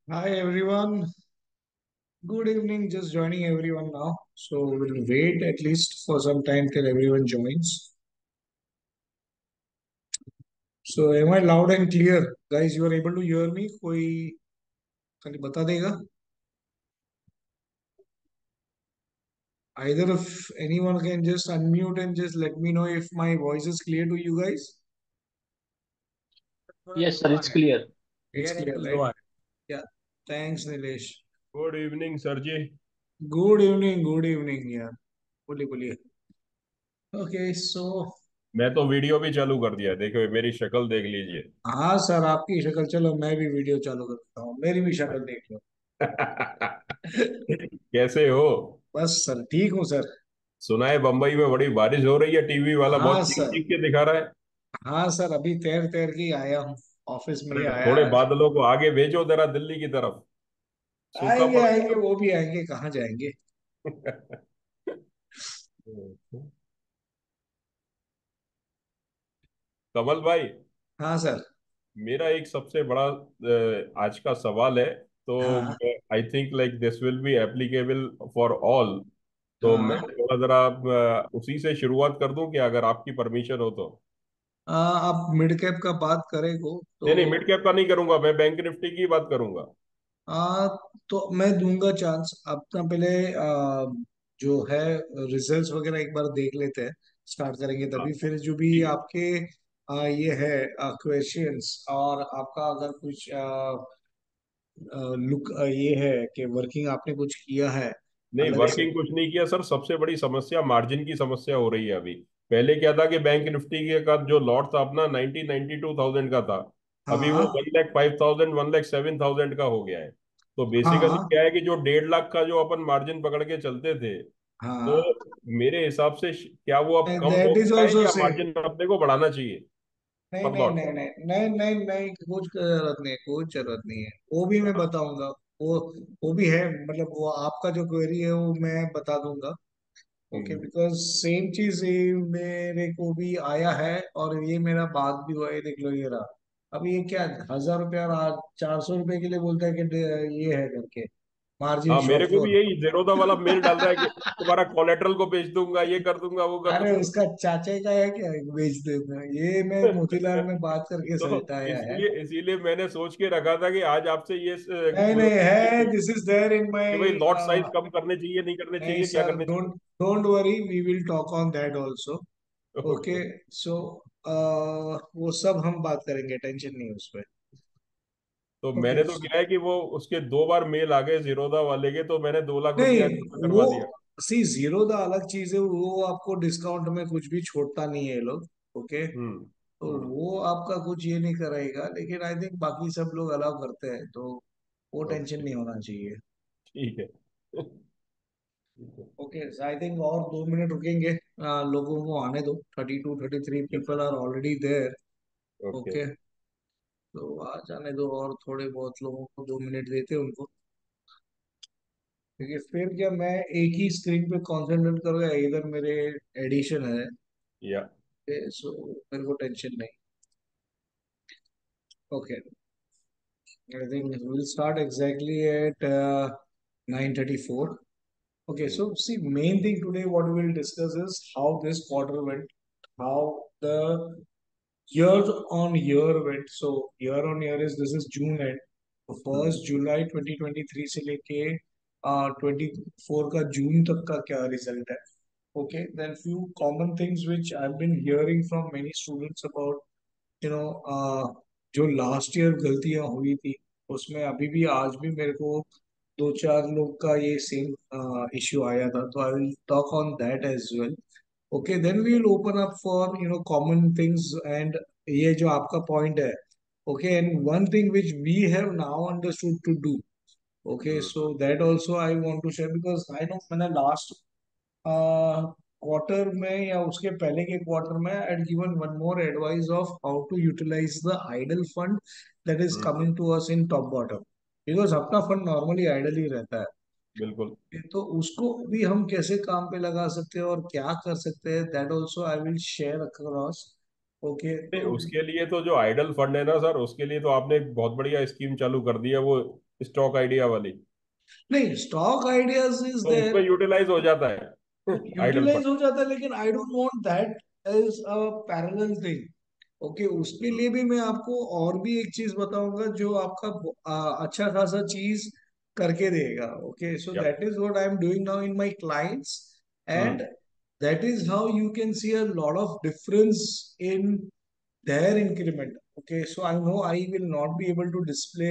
Hi everyone. Good evening. Just joining everyone now. So we'll wait at least for some time till everyone joins. So am I loud and clear? Guys, you are able to hear me? कोई खाली बता देगा? Either if anyone can just unmute and just let me know if my voice is clear to you guys. थोड़ा Yes, sir, slow आ it's रहा है। clear. It's clear है clear, पर स्लो right? आ रहा Yeah. Thanks, Nilesh. Good evening sir ji. Good evening. Good evening. Yeah. बोलिए बोलिए. Okay. So मैं तो वीडियो भी चालू कर दिया, देखो मेरी शक्ल देख लीजिए। हाँ सर, आपकी शक्ल, चलो मैं भी वीडियो चालू करता हूँ, मेरी भी शक्ल देख लो। कैसे हो? बस सर, ठीक हूँ सर। सुना है बम्बई में बड़ी बारिश हो रही है, टीवी वाला हाँ बहुत चीख सर। चीख के दिखा रहा है। हाँ सर, अभी तैर तैर के ही आया हूँ। ऑफिस में ही अरे आया थोड़े आज। बादलों को आगे भेजो जरा दिल्ली की तरफ, सूखा आएंगे पड़ आएंगे, वो भी आएंगे, कहाँ जाएंगे। कमल भाई, हाँ सर। मेरा एक सबसे बड़ा आज का सवाल है। तो हाँ I think like this will be applicable for all. तो मैं हाँ। थोड़ा जरा उसी से शुरुआत कर दूं कि अगर आपकी परमिशन हो तो। आप मिड कैप का बात करें को तो नहीं नहीं, मिड कैप का नहीं करूंगा, मैं बैंक निफ्टी की बात करूंगा। आ, तो मैं दूंगा चांस। अपना पहले जो है रिजल्ट्स वगैरह एक बार देख लेते हैं। स्टार्ट करेंगे हाँ तभी फिर जो भी ठीक है। आपके ये है क्वेश्चंस, और आपका अगर कुछ लुक ये है कि वर्किंग आपने कुछ किया है नहीं, अलग से। वर्किंग कुछ नहीं किया सर। सबसे बड़ी समस्या मार्जिन की समस्या हो रही है अभी। पहले क्या था कि बैंक निफ्टी के का जो लॉट था अपना 92,000 का था। अभी वो हाँ 1,05,000 1,07,000 का हो गया है। तो बेसिकली हाँ क्या है कि जो 1.5 लाख का जो अपन मार्जिन पकड़ के चलते थे, तो हाँ। मेरे हिसाब से क्या वो अब कम हो दैट इज गया है ऑल्सो या सेम। मार्जिन अपने को बढ़ाना चाहिए नहीं पर नहीं लॉट? नहीं नहीं नहीं नहीं नहीं, कुछ जरूरत नहीं है, कुछ जरूरत नहीं है, वो भी मैं बताऊंगा। वो वो भी है, मतलब वो आपका जो क्वेरी है वो मैं बता दूंगा। Okay, hmm. बिकॉज सेम चीज ये मेरे को भी आया है, और ये मेरा बात भी हुआ है, देख लो ये रहा। अब ये क्या 1,000 रुपया 400 रुपए के लिए बोलता है कि ये है करके मार्जिन हाँ, मेरे को भी शॉर्टफॉल। यही जेरोदा वाला मेल डाल रहा है कि तुम्हारा कोलेट्रल को बेच दूंगा, ये कर दूंगा, वो कर अरे दूंगा। उसका चाचा का है क्या, बेच देना, ये मैं मोतीलाल में बात करके तो सलटाया है। इसीलिए इसीलिए मैंने सोच के रखा था कि आज आपसे ये नहीं नहीं है, दिस इज देयर इन कि माय। भाई लॉट साइज कम करने चाहिए, नहीं करने नहीं चाहिए, क्या सर, करने चाहिए। Don't don't worry, we will talk on that also. Okay. Okay. So वो सब हम बात करेंगे, टेंशन नहीं है उस पर। तो ओके। मैंने तो क्या है कि वो उसके 2 बार मेल आ गए जीरोदा वाले के, तो मैंने 2 लाख रुपया जमा नहीं, वो करवा दिया। सी जीरो द अलग चीज है, वो आपको डिस्काउंट में कुछ भी छोड़ता नहीं है ये लोग। ओके। हम्म। तो हम्म। वो आपका कुछ ये नहीं कराएगा, लेकिन आई थिंक बाकी सब लोग अलाउ करते हैं, तो वो टेंशन ओके नहीं होना चाहिए। ठीक है। ठीक है। ओके, आई थिंक और 2 मिनट रुकेंगे। लोगों को आने दो, 32 33 yes people sir. Are already there. Okay. Okay. तो आ जाने दो, और थोड़े बहुत लोगों को 2 मिनट देते हैं उनको। क्योंकि फिर क्या, मैं एक ही स्क्रीन पे कंसंट्रेट करूंगा, इधर मेरे एडिशन है। या सो मेरे को टेंशन नहीं। Okay, I think will start exactly at 9:34. Okay, so see, main thing today what we will discuss is how this quarter went, how the year on year went. So year on year is, this is June end, तो first जुलाई 2023 से लेके 24 का जून तक का क्या result है। Okay, then few common things which I have been hearing from many students about, you know, जो last year गलतियां हुई थी, उसमें अभी भी आज भी मेरे को दो चार लोग का ये सेम इश्यू आया था, तो I will talk on that as well. Okay, then we will open up for common things and ये जो आपका पॉइंट है। Okay, and one thing which we have now understood to do. Okay, so that also I want to share, because I know मैंने last quarter में या उसके पहले के क्वार्टर में I given one more advice of how to utilize the idle fund that is coming to us in top bottom, because अपना fund normally idle ही रहता है। बिल्कुल। तो उसको भी हम कैसे काम पे लगा सकते हैं और क्या कर सकते हैं, that also I will share across. Okay, नहीं, तो उसके लिए तो जो आइडल फंड है ना सर, उसके लिए तो आपने एक बहुत बढ़िया स्कीम चालू कर दी है। वो स्टॉक आइडिया वाली, नहीं, स्टॉक आइडियाज इज तो देयर, उसमें यूटिलाइज हो जाता है आइडल यूटिलाइज फंड। हो जाता है, लेकिन I don't want that as a parallel thing. Okay, उसके लिए भी मैं आपको और भी एक चीज बताऊंगा जो आपका अच्छा खासा चीज करके देगा। ओके, सो या। That is what I am doing now in my clients, and hmm. that is how you can see a lot of difference in their increment. Okay, so I know I will not be able to display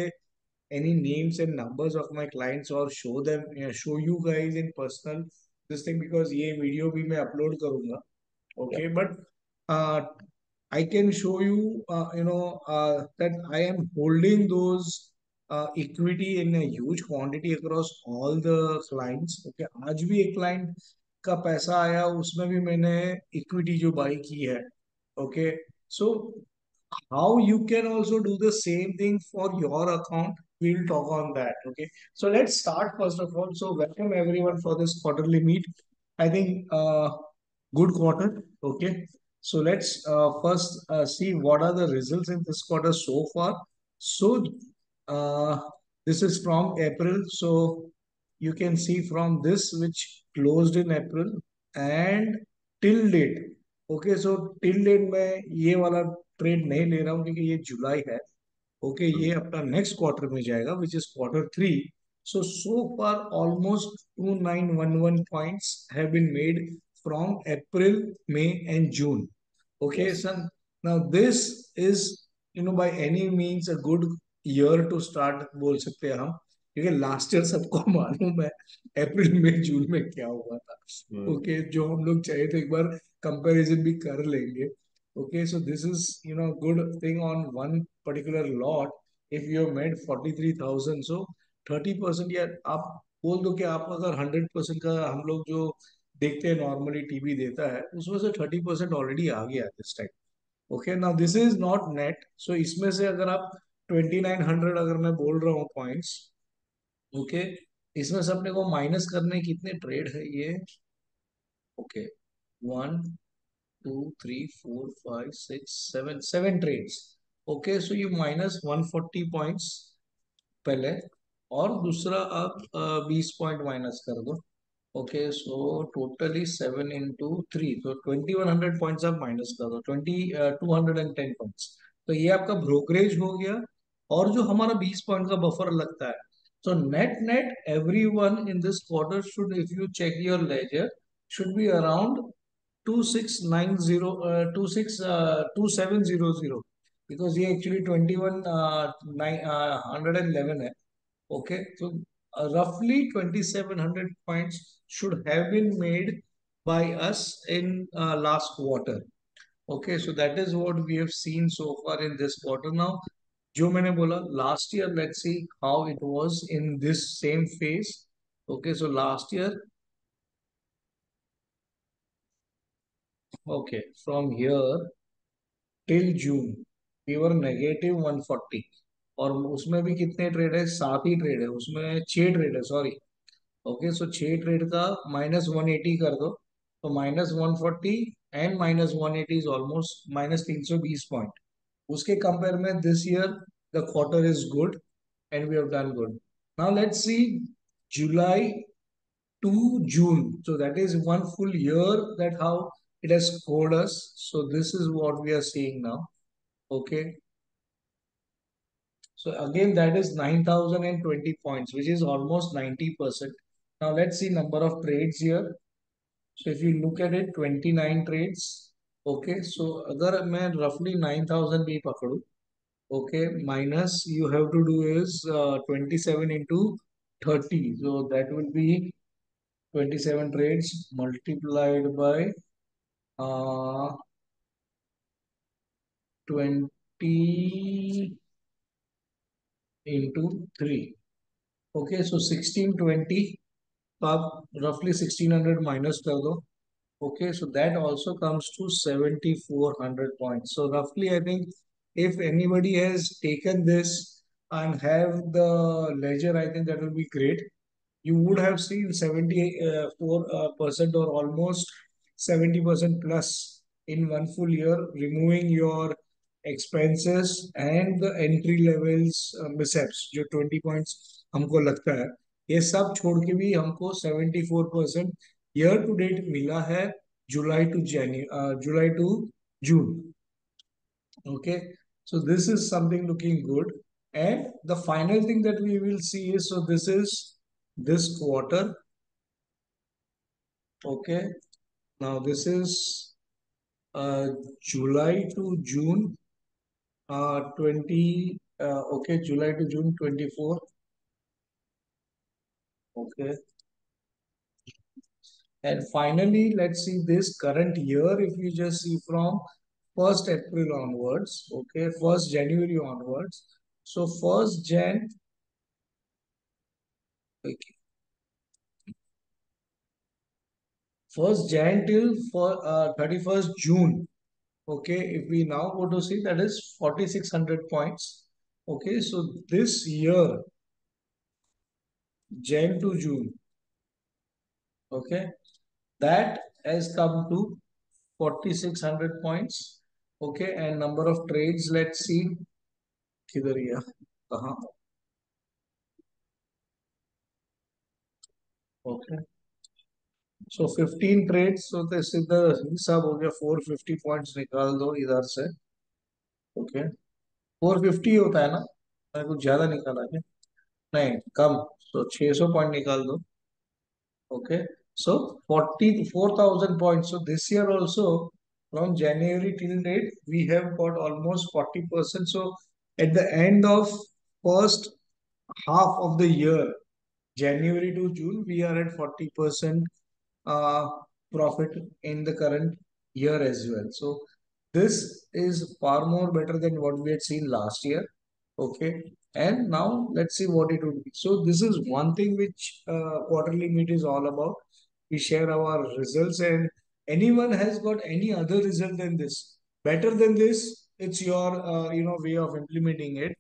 any names and numbers of my clients or show them, show you guys in personal this thing, because ये video भी मैं upload करूंगा. या। Okay, but uh, I can show you, that I am holding those equity in a huge quantity across all the clients. Okay, आज भी एक client का पैसा आया, उसमें भी मैंने equity जो buy की है. Okay, so how you can also do the same thing for your account, we'll talk on that. Okay, so let's start first of all. So welcome everyone for this quarterly meet. I think good quarter. Okay, so let's first see what are the results in this quarter so far. So uh, this is from April, so you can see from this which closed in April and till date. Okay, so till date मैं ये वाला trade नहीं ले रहा हूँ क्योंकि ये जुलाई है. ओके, ये हम्म। अपना नेक्स्ट क्वार्टर में जाएगा which is quarter three. So far almost 2911 points have been made from April, May and June. Okay, yes. son. Now this is, by any means a good year to start बोल सकते हैं हम, क्योंकि last year सबको मालूम है अप्रैल में जून में क्या हुआ था. हम्म। ओके, जो हम लोग चाहे तो एक बार कंपैरिजन भी कर लेंगे. Okay, so this is good thing on one particular lot. If you made 43,000, सो 30%, या आप बोल दो कि आप अगर 100% का हम लोग जो देखते हैं नॉर्मली टीवी देता है, उसमें से 30% ऑलरेडी आ गया this time. Okay, now this is not net, so इसमें से अगर आप 2900 अगर मैं बोल रहा हूँ पॉइंट्स. ओके, इसमें से अपने को माइनस करने कितने ट्रेड है ये. Okay, 1 2 3 4 5 6 7, 7 trades. Okay, so you minus 140 points पहले, और दूसरा आप 20 पॉइंट माइनस कर दो. ओके, सो टोटली 7 into 3, तो 2100 पॉइंट्स आप माइनस कर दो, 210 पॉइंट्स. तो ये आपका ब्रोकरेज हो गया, और जो हमारा 20 पॉइंट का बफर लगता है. तो net net every one in this quarter should, if you check your ledger, should be around 2690, 2700, because ये एक्चुअली 21,911 है. Okay, so roughly 2,700 points should have been made by us in last quarter. Okay, so that is what we have seen so far in this quarter. Now, जो मैंने बोला last year, let's see how it was in this same phase. Okay, so last year, okay, from here till June, we were negative 140. और उसमें भी कितने trade है, 7 ही trade है उसमें, 6 ट्रेड है, सॉरी. ओके, सो 6 ट्रेड का -180 कर दो, तो -140 एंड -180 इज ऑलमोस्ट -320 पॉइंट. उसके कंपेयर में this year the quarter is good and we have done good. Now let's see July to June, so that is one full year that how it has scored us. So this is what we are seeing now. Okay, so again that is 9,020 points, which is almost 90%. Now let's see number of trades here. So if you look at it, 29 trades. Okay, so अगर मैं roughly 9,000 भी पकड़ूं, okay, minus you have to do is 27 into 30. So that will be 27 trades multiplied by 20 into 3. Okay, so 1620. तो आप roughly 1600 minus कर दो. Okay, so that also comes to 7,400 points. So roughly, I think if anybody has taken this and have the ledger, I think that will be great. You would have seen 74% or almost 70% plus in one full year, removing your expenses and the entry levels mishaps जो 20 points हमको लगता है, ये सब छोड़ के भी हमको 74% ईयर टू डेट मिला है, July to June. Okay, so this is something looking good. And the final thing that we will see is, so this is this quarter. Okay, now this is uh, July to June 20, okay, July to June 24. Okay, and finally, let's see this current year. If you just see from 1st April onwards, okay, 1st January onwards. So 1st Jan, okay, 1st Jan till for 31st June. Okay, if we now go to see, that is 4600 points. Okay, so this year, Jan to June, okay, that has come to 4600 points. Okay, and number of trades, let's see. किधर गया कहाँ. Okay, so 15 trades, so this is the हिसाब हो गया, 450 points निकाल दो इधर से. Okay, 450 होता है ना, मैं कुछ ज्यादा निकाला क्या? नहीं, कम. So 600 पॉइंट निकाल दो. Okay, so 44,000 points. So this year also, from January till date, we have got almost 40%. So at the end of first half of the year, January to June, we are at 40% uh, profit in the current year as well. So this is far more better than what we had seen last year. Okay. And now let's see what it would be. So this is one thing which quarterly meet is all about. We share our results, and anyone has got any other result than this, better than this, it's your way of implementing it.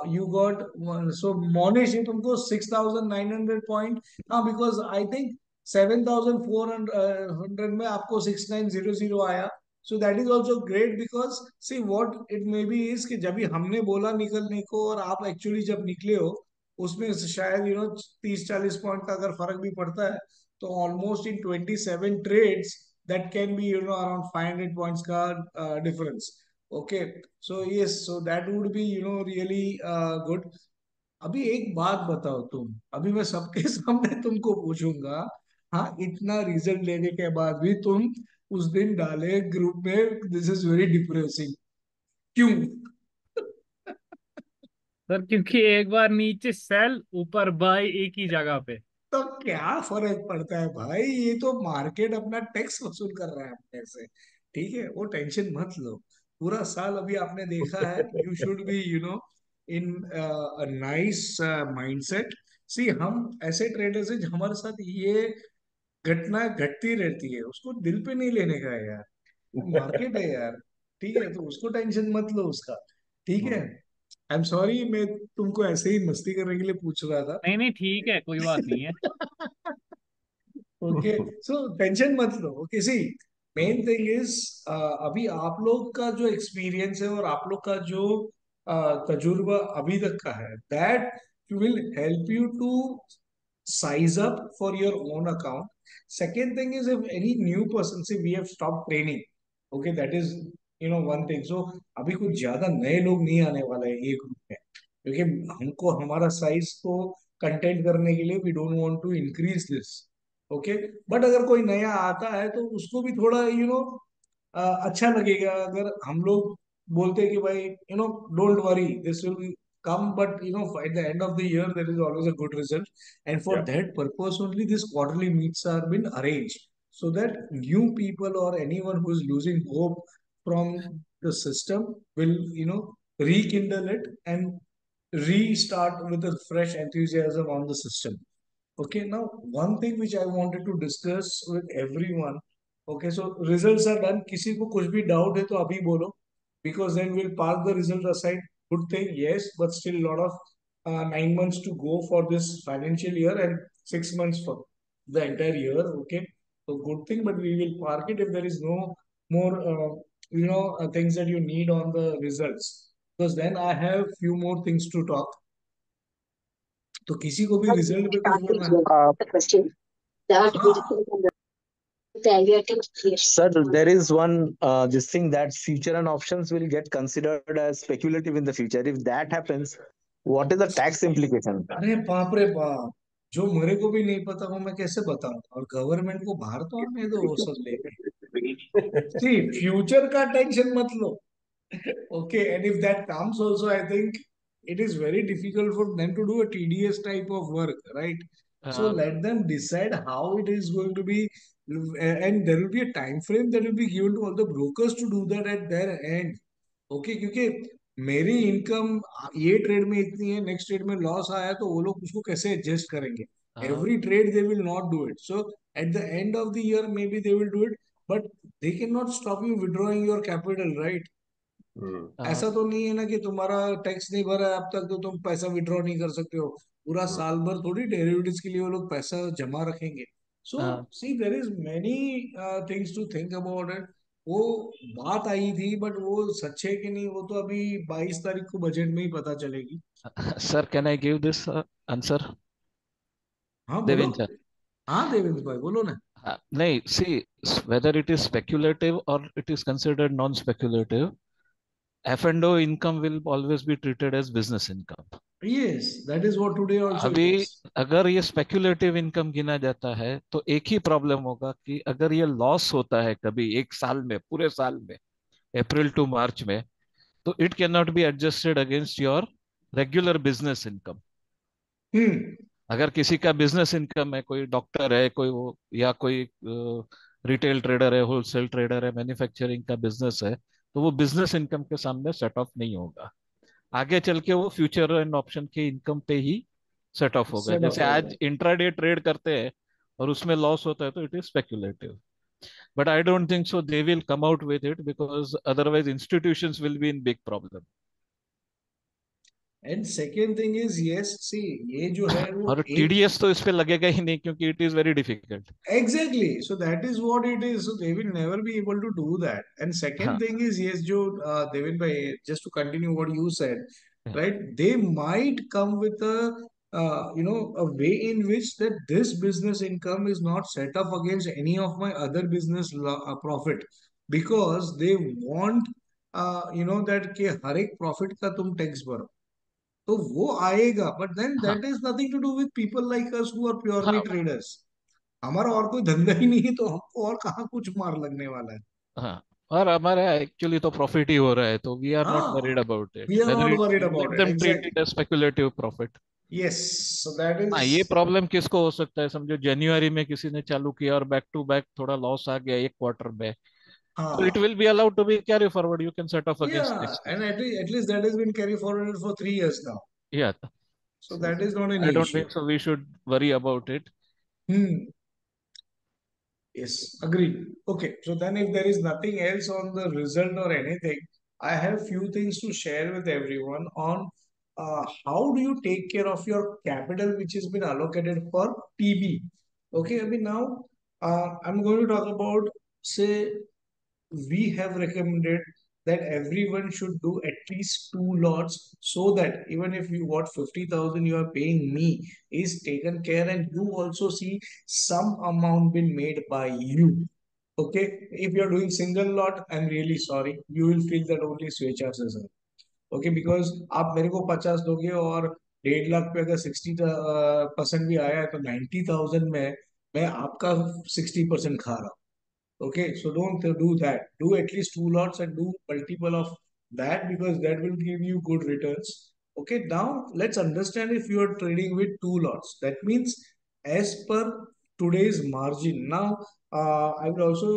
You got one, so Monish, ये तुमको 6,900 point. हाँ, because I think 7,400 में आपको 6,900 आया. So that is also great, because see what it may be is कि जब भी हमने बोला निकलने को और आप एक्चुअली जब निकले हो, उसमें से शायद 30-40 पॉइंट का अगर फर्क भी पड़ता है, तो almost in 27 trades that can be around 500 points का difference. Okay, so yes, so that would be really good. अभी एक बात बताओ तुम, अभी मैं सबके सामने तुमको पूछूंगा. हाँ, इतना रिजल्ट लेने के बाद भी तुम उस दिन डाले ग्रुप में, दिस इज वेरी डिप्रेसिंग. क्यों? सर क्योंकि एक बार नीचे सेल ऊपर बाय एक ही जगह पे. तो क्या फर्क पड़ता है भाई, ये तो मार्केट अपना टैक्स वसूल कर रहा है अपने से. ठीक है, वो टेंशन मत लो. पूरा साल अभी आपने देखा है, you should be in a nice mindset. See, हम ऐसे ट्रेडर्स हैं, हमारे साथ ये घटना घटती रहती है, उसको दिल पे नहीं लेने का है यार. मार्केट है यार. ठीक है, तो उसको टेंशन मत लो उसका. ठीक है, आई एम सॉरी, मैं तुमको ऐसे ही मस्ती करने के लिए पूछ रहा था. नहीं नहीं ठीक है, कोई बात नहीं है. ओके, सो टेंशन मत लो. Okay, see, main thing is, अभी आप लोग का जो एक्सपीरियंस है और आप लोग का जो तजुर्बा अभी तक का है, that will help you to size up for your own account. Second thing is, if any new person, say we have stopped training, okay, that is one thing. So अभी कुछ ज्यादा नए लोग नहीं आने वाले हैं ये ग्रुप में, क्योंकि हमको हमारा साइज को कंटेंट करने के लिए we don't want to increase this. Okay, but अगर कोई नया आता है तो उसको भी थोड़ा अच्छा लगेगा अगर हम लोग बोलते हैं कि भाई don't worry, this will come, but at the end of the year there is always a good result. And for Yeah. that purpose only this quarterly meets are been arranged, so that new people or anyone who is losing hope from the system will rekindle it and restart with a fresh enthusiasm on the system. Okay, now one thing which I wanted to discuss with everyone. Okay, so results are done. किसी को कुछ भी doubt है तो अभी बोलो, because then we'll park the result aside. Good thing, yes, but still a lot of 9 months to go for this financial year and 6 months for the entire year. Okay, so good thing, but we will park it if there is no more things that you need on the results. Because then I have few more things to talk. तो किसी को भी result पे कुछ बोलना है? The question that we हाँ, Sir, there is one this thing that future and options will get considered as speculative in the future. If that happens, what is the tax implication? अरे बाप रे बाप, जो मेरे को भी नहीं पता वो मैं कैसे बताऊं, और गवर्नमेंट को बाहर तो आने दो वो सब लेके। सी, फ्यूचर का टेंशन मत लो। Okay, and if that comes also, I think it is very difficult for them to do a tedious type of work, right? So let them decide how it is going to be, and there will be a time frame that will be given to all the brokers to do that at their end. Okay, क्योंकि मेरी income ये trade में इतनी है, next trade में loss आया तो वो लोग उसको कैसे एडजस्ट करेंगे? Every trade they will not do it, so at the end of the year may be they will do it, but they can not stop you withdrawing your capital, right? ऐसा तो नहीं है ना कि तुम्हारा tax नहीं भरा है अब तक तो तुम पैसा विड्रॉ नहीं कर सकते हो। पूरा साल भर थोड़ी डेरिवेटिव्स के लिए वो लोग पैसा जमा रखेंगे। So see, there is many things to think about it. वो बात आई थी, बट वो सच है कि नहीं वो तो अभी 22 तारीख को बजट में ही पता चलेगी। Sir, can I give this answer? हाँ बोलो। Devin sir. हाँ देवेंद्र भाई बोलो ना। No, see, whether it is speculative or it is considered non-speculative, F&O income will always be treated as business income. Yes, that is what today also it अभी is. अगर ये speculative income गिना जाता है तो एक ही प्रॉब्लम होगा कि अगर ये लॉस होता है कभी एक साल में, पूरे साल में, अप्रैल टू मार्च में, तो it can not be adjusted against your regular business income. Hmm. अगर किसी का बिजनेस इनकम है, कोई डॉक्टर है, कोई वो, या कोई रिटेल ट्रेडर है, होलसेल ट्रेडर है, मैन्युफैक्चरिंग का बिजनेस है, तो वो बिजनेस इनकम के सामने सेट ऑफ नहीं होगा। आगे चल के वो फ्यूचर एंड ऑप्शन के इनकम पे ही सेट ऑफ होगा। सेट ऑफ जैसे होगा। आज इंट्राडे ट्रेड करते हैं और उसमें लॉस होता है तो it is speculative, but I don't think so they will come out with it, because otherwise institutions will be in big problem. And second thing is, yes see, ये जो है वो और एक। टीडीएस तो इस पे लगेगा ही नहीं क्योंकि it is very difficult. Exactly. So that is what it is. So they will never be able to do that. And second हाँ thing is, yes, Joe, Devin bhai, just to continue what you said, right? They might come with a way in which that this business income is not set up against any of my other business profit, because they want, that कि हर एक profit का तुम tax भरो, तो वो आएगा, but then हाँ that is nothing to do with people like us who are purely हाँ traders. हमारा और कोई धंधा ही नहीं है, तो हमको और कहाँ कुछ मार लगने वाला है? हाँ। और हमारा एक्चुअली तो प्रॉफिट ही हो रहा है, तो वी आर नॉट हाँ, worried about it, we are whether not it, worried let about it, them treat exactly. It as speculative profit. Yes, so that हाँ, इज। ये प्रॉब्लम किसको हो सकता है, समझो जनवरी में किसी ने चालू किया और बैक टू बैक थोड़ा लॉस आ गया एक क्वार्टर में, तो इट हाँ, will be allowed to be carry forward, you can set off against yeah, next and year. at least that has been carried forward for 3 years now, या so so that is not an I don't issue. Think so we should worry about it. Hmm. Yes, agreed. Okay, so then if there is nothing else on the result or anything, I have few things to share with everyone on how do you take care of your capital which has been allocated for TB. Okay, I mean now I'm going to talk about, say, we have recommended that everyone should do at least 2 lots, so that even if you got 50,000 you are paying me is taken care, and you also see some amount been made by you. Okay, if you are doing single lot, I'm really sorry, you will feel that only switchers is है. Okay, because आप मेरे को 50 दोगे और 1.5 लाख पे अगर 60% भी आया है तो 90,000 में मैं आपका 60% खा रहा हूँ. Okay, so don't do that. Do at least 2 lots and do multiple of that, because that will give you good returns. Okay, now let's understand if you are trading with 2 lots. That means as per today's margin. Now, I will also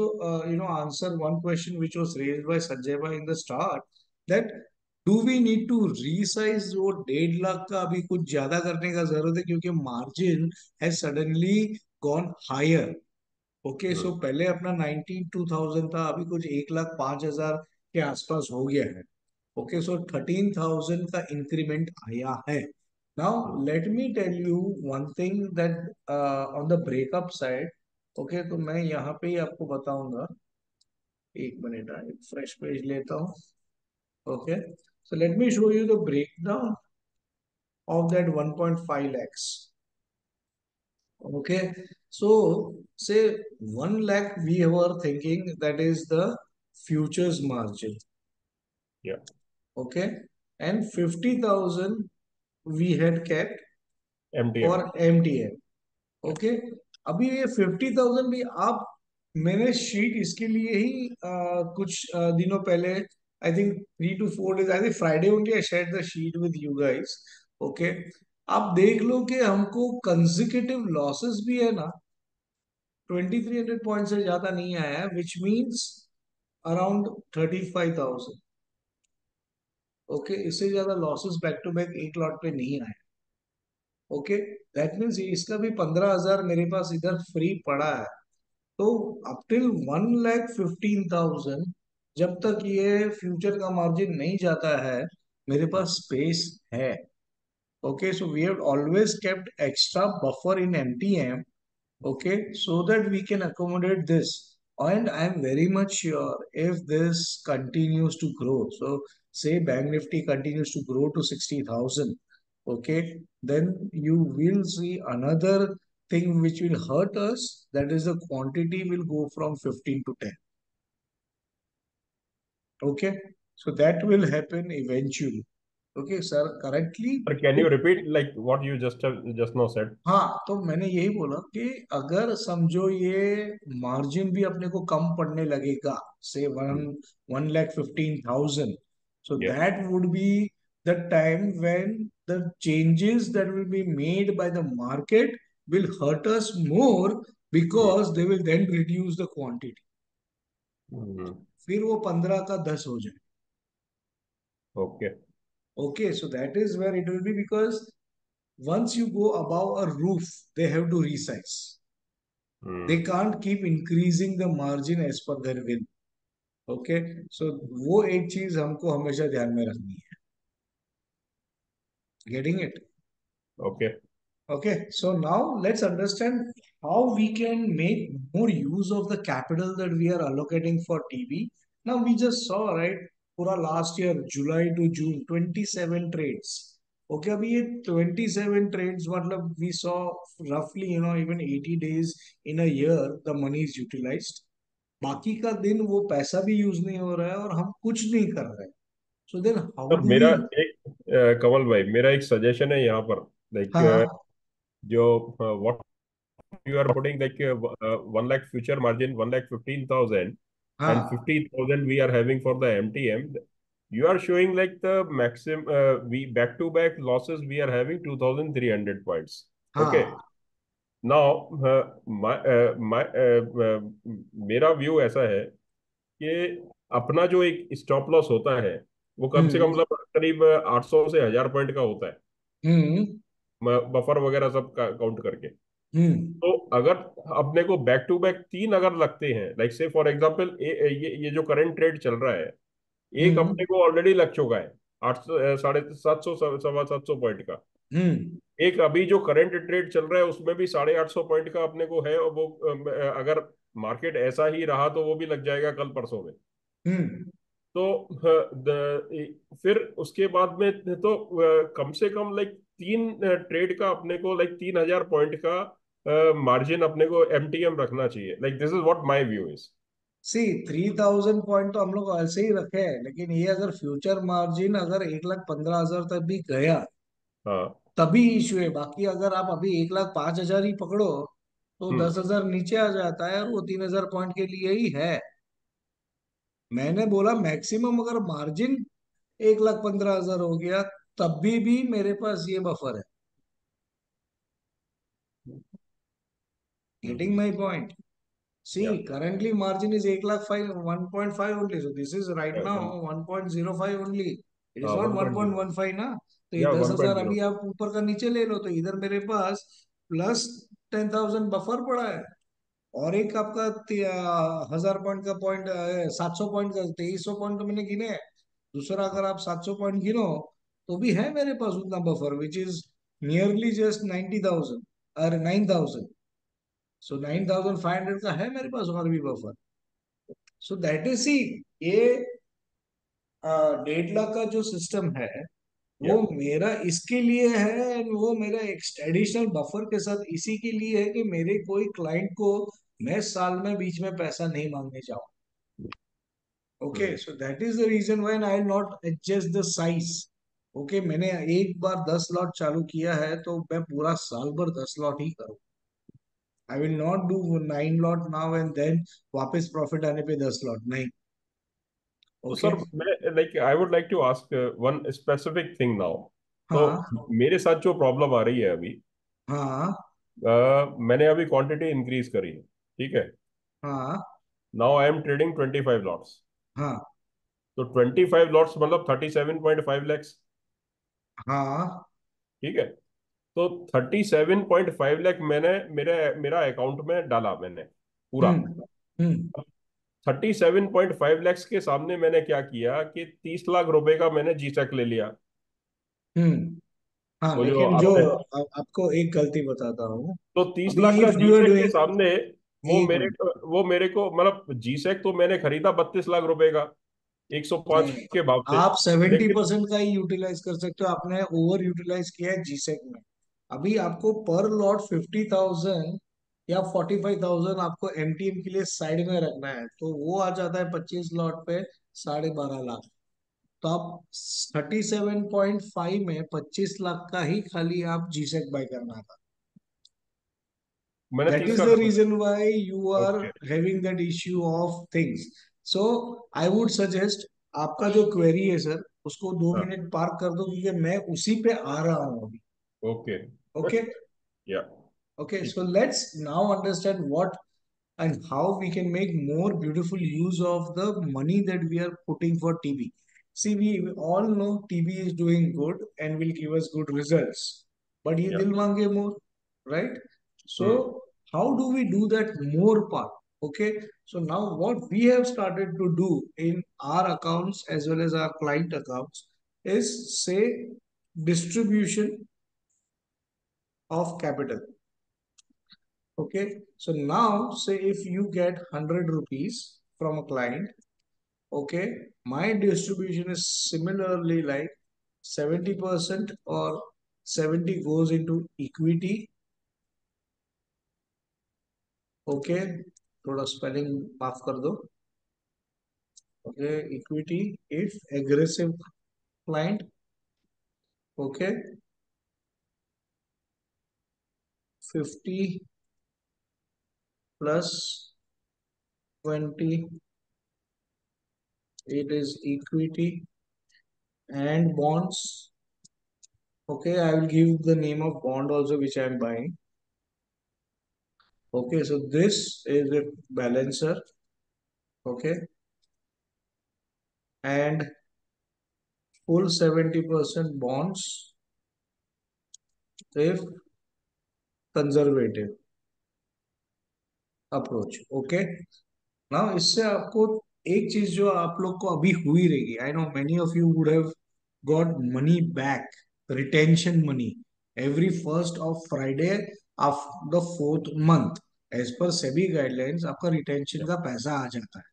answer one question which was raised by Sanjay bhai in the start, that do we need to resize वो 1.5 लाख का अभी कुछ ज्यादा करने का जरूरत है क्योंकि margin has suddenly gone higher. ओके, सो पहले अपना 92,000 था, अभी कुछ 1,05,000 के आसपास हो गया है. ओके, सो 13,000 का इंक्रीमेंट आया है. Now let me tell you one thing that on the breakup side. Okay, तो मैं यहाँ पे ही आपको बताऊंगा एक मिनट, एक फ्रेश पेज लेता हूँ. Okay, so let me show you the breakdown of that 1.5 lakhs. Okay, so say 1 lakh we were thinking that is the futures margin. Yeah. Okay, and 50,000 we had kept MTM. for MTM. Okay, अभी ये 50,000 भी आप, मैंने sheet इसके लिए ही कुछ दिनों पहले, I think 3 to 4 days, I think Friday only I share the sheet with you guys. Okay, आप देख लो कि हमको कंसेक्यूटिव लॉसेस भी है ना, 2300 पॉइंट से ज्यादा नहीं आया है, विच मीन्स अराउंड 35,000. ओके, इससे ज्यादा लॉसेस बैक टू बैक एक लॉट पे नहीं आए. ओके, दैट मीन्स इसका भी 15,000 मेरे पास इधर फ्री पड़ा है. तो अप टिल 1,15,000 जब तक ये फ्यूचर का मार्जिन नहीं जाता है, मेरे पास स्पेस है. Okay, so we have always kept extra buffer in MTM. Okay, so that we can accommodate this. And I am very much sure if this continues to grow, so say Bank Nifty continues to grow to 60,000, okay, then you will see another thing which will hurt us, that is the quantity will go from 15 to 10. Okay, so that will happen eventually. Okay, sir, currently. Sir, can you repeat like what you just now said? हाँ, तो मैंने यही बोला कि अगर समझो ये margin भी अपने को कम पड़ने लगेगा, से 1,15,000, so Yeah. that would be the time when the changes that will be made by the market will hurt us more, because they will then reduce the quantity. फिर वो 15 का 10 हो जाए. Okay. Okay, so that is where it will be, because once you go above a roof, they have to resize. They can't keep increasing the margin as per their will. Okay, so वो एक चीज हमको हमेशा ध्यान में रखनी है. Getting it? Okay. Okay, so now let's understand how we can make more use of the capital that we are allocating for TV. Now we just saw, right, पूरा last year July to June 27 trades. Okay, अभी ये 27 trades मतलब we saw roughly, even 80 days in a year the money is utilized. बाकी का दिन वो पैसा भी यूज नहीं हो रहा है और हम कुछ नहीं कर रहे हैं. So then how sir do मेरा we? एक कमल भाई, मेरा एक सजेशन है यहाँ पर, लाइक हाँ, जो what you are putting like 1 lakh future margin 1,15,000 and हाँ, 50,000 we are having for the MTM. You are showing like the maximum we back to back losses we are having 2,300 points. Okay. हाँ. Now मेरा view ऐसा है कि अपना जो एक stop loss होता है वो कम से कम हम्म, मतलब करीब 800 से 1,000 पॉइंट का होता है, हम्म, बफर वगैरह सब काउंट करके. हम्म, तो अगर अपने को बैक टू बैक 3 अगर लगते हैं, लाइक से फॉर एग्जांपल ये जो करंट ट्रेड चल रहा है, एक हम्म, अपने को ऑलरेडी लग चुका है 800 750 750 पॉइंट का. हम्म, एक अभी जो करंट ट्रेड चल रहा है उसमें भी 850 पॉइंट का अपने को है, और वो अगर मार्केट ऐसा ही रहा तो वो भी लग जाएगा कल परसों में. हम्म. तो फिर उसके बाद में तो कम से कम लाइक 3 ट्रेड का अपने को लाइक 3,000 पॉइंट का मार्जिन अपने को MTM रखना चाहिए. Like this is what my view is. See 3,000 point तो हम लोग ऐसे ही रखे हैं, लेकिन ये अगर फ्यूचर मार्जिन अगर 1,15,000 तक भी गया हाँ. तभी इश्यू है. बाकी अगर आप अभी 1,05,000 ही पकड़ो तो हम्म. 10,000 नीचे आ जाता है, और वो 3,000 पॉइंट के लिए ही है. मैंने बोला मैक्सिमम अगर मार्जिन 1,15,000 हो गया तब भी मेरे पास ये बफर है. Getting my point? See, या currently margin is 1,05,000, 1.5 only. So this is right now 1.05 only. It is हाँ, not 1.0. 1.15 ना. तो ये या 10,000 1.0. अभी आप ऊपर का नीचे ले लो, तो इधर मेरे पास प्लस 10,000 बफर पड़ा है. और एक आपका 1,000 पॉइंट का पॉइंट, 700 पॉइंट का 2,300 पॉइंट तो मैंने गिने हैं. दूसरा अगर आप 700 पॉइंट गिनो तो भी है मेरे पास उतना buffer, which is nearly just 90,000 और 9,000. सो 9,500 का है मेरे पास और भी buffer. So that is see, ये 1.5 लाख का जो सिस्टम है वो Yeah. मेरा इसके लिए है, एंड वो मेरा एडिशनल बफर के साथ इसी के लिए है कि मेरे कोई क्लाइंट को मैं साल में बीच में पैसा नहीं मांगने जाऊं. Okay, so that is the reason why I not adjust the size. Okay, मैंने एक बार 10 लॉट चालू किया है तो मैं पूरा साल भर 10 लॉट ही करूँ. I will not do 9 lot now and then वापस प्रॉफिट आने पे 10 लॉट नहीं. तो ओके. सर मैं like I would like to ask one specific thing now. हाँ. तो मेरे साथ जो प्रॉब्लम आ रही है अभी, हाँ. मैंने अभी क्वांटिटी इंक्रीज करी है, ठीक है. हाँ. Now I am trading 25 lots. हाँ. तो 25 लॉट्स मतलब 37.5 लैक्स. हाँ. ठीक है. तो 37.5 लाख मैंने मेरे मेरा अकाउंट में डाला मैंने पूरा. हम्म. हम्म. 37.5 लैक्स के सामने मैंने क्या किया कि 30 लाख रुपए का मैंने जीसेक ले लिया. हम्म. हाँ, वो जो लेकिन जो आपने, आपको एक गलती बताता हूँ. तो तीस अभी लाख का इफ यू आर जीसेक के डूइंग, सामने वो एक मेरे मिनट. वो मेरे को मतलब जीसेक तो मैंने खरीदा 32 लाख रुपए का, 105 नहीं, के भाव से. आप 70% लेकिन का ही यूटिलाइज कर सकते हो. आपने ओवर यूटिलाइज किया है जीसेक में. अभी आपको पर लॉट 50,000 या 45,000 आपको एमटीएम के लिए साइड में रखना है, तो वो आ जाता है 25 लॉट पे 12.5 लाख. तो आप 37.5 में 25 लाख का ही खाली आप जीसेक बाय करना था. मैंने That 30 is का the कर. reason why you are okay. having that issue of things. So I would suggest, आपका जो क्वेरी है सर, उसको दो हाँ. मिनट पार्क कर दो क्योंकि मैं उसी पे आ रहा हूँ अभी. ओके. ओके. या. ओके, ठीक सो है. Let's now understand what and how we can make more beautiful use of the money that we are putting for TB. See, we all know TB is doing good and will give us good results. But ye या. dil mange more, right? So, hmm. how do we do that more part? Okay. So now what we have started to do in our accounts as well as our client accounts is say distribution of capital. Okay, so now say if you get 100 rupees from a client, okay, my distribution is similarly like 70% or 70 goes into equity. Okay, थोड़ा spelling माफ कर दो. Okay, equity if aggressive client. Okay, 50 plus 20, it is equity and bonds. Okay, I will give the name of bond also which I am buying. Okay, so this is a balancer. Okay, and full 70% bonds if conservative approach. Okay, now इससे आपको एक चीज जो आप लोग को अभी हुई रहेगी, I know many of you would have got money back, retention money every first of Friday of the fourth month. As per SEBI guidelines, आपका रिटेंशन या. का पैसा आ जाता है.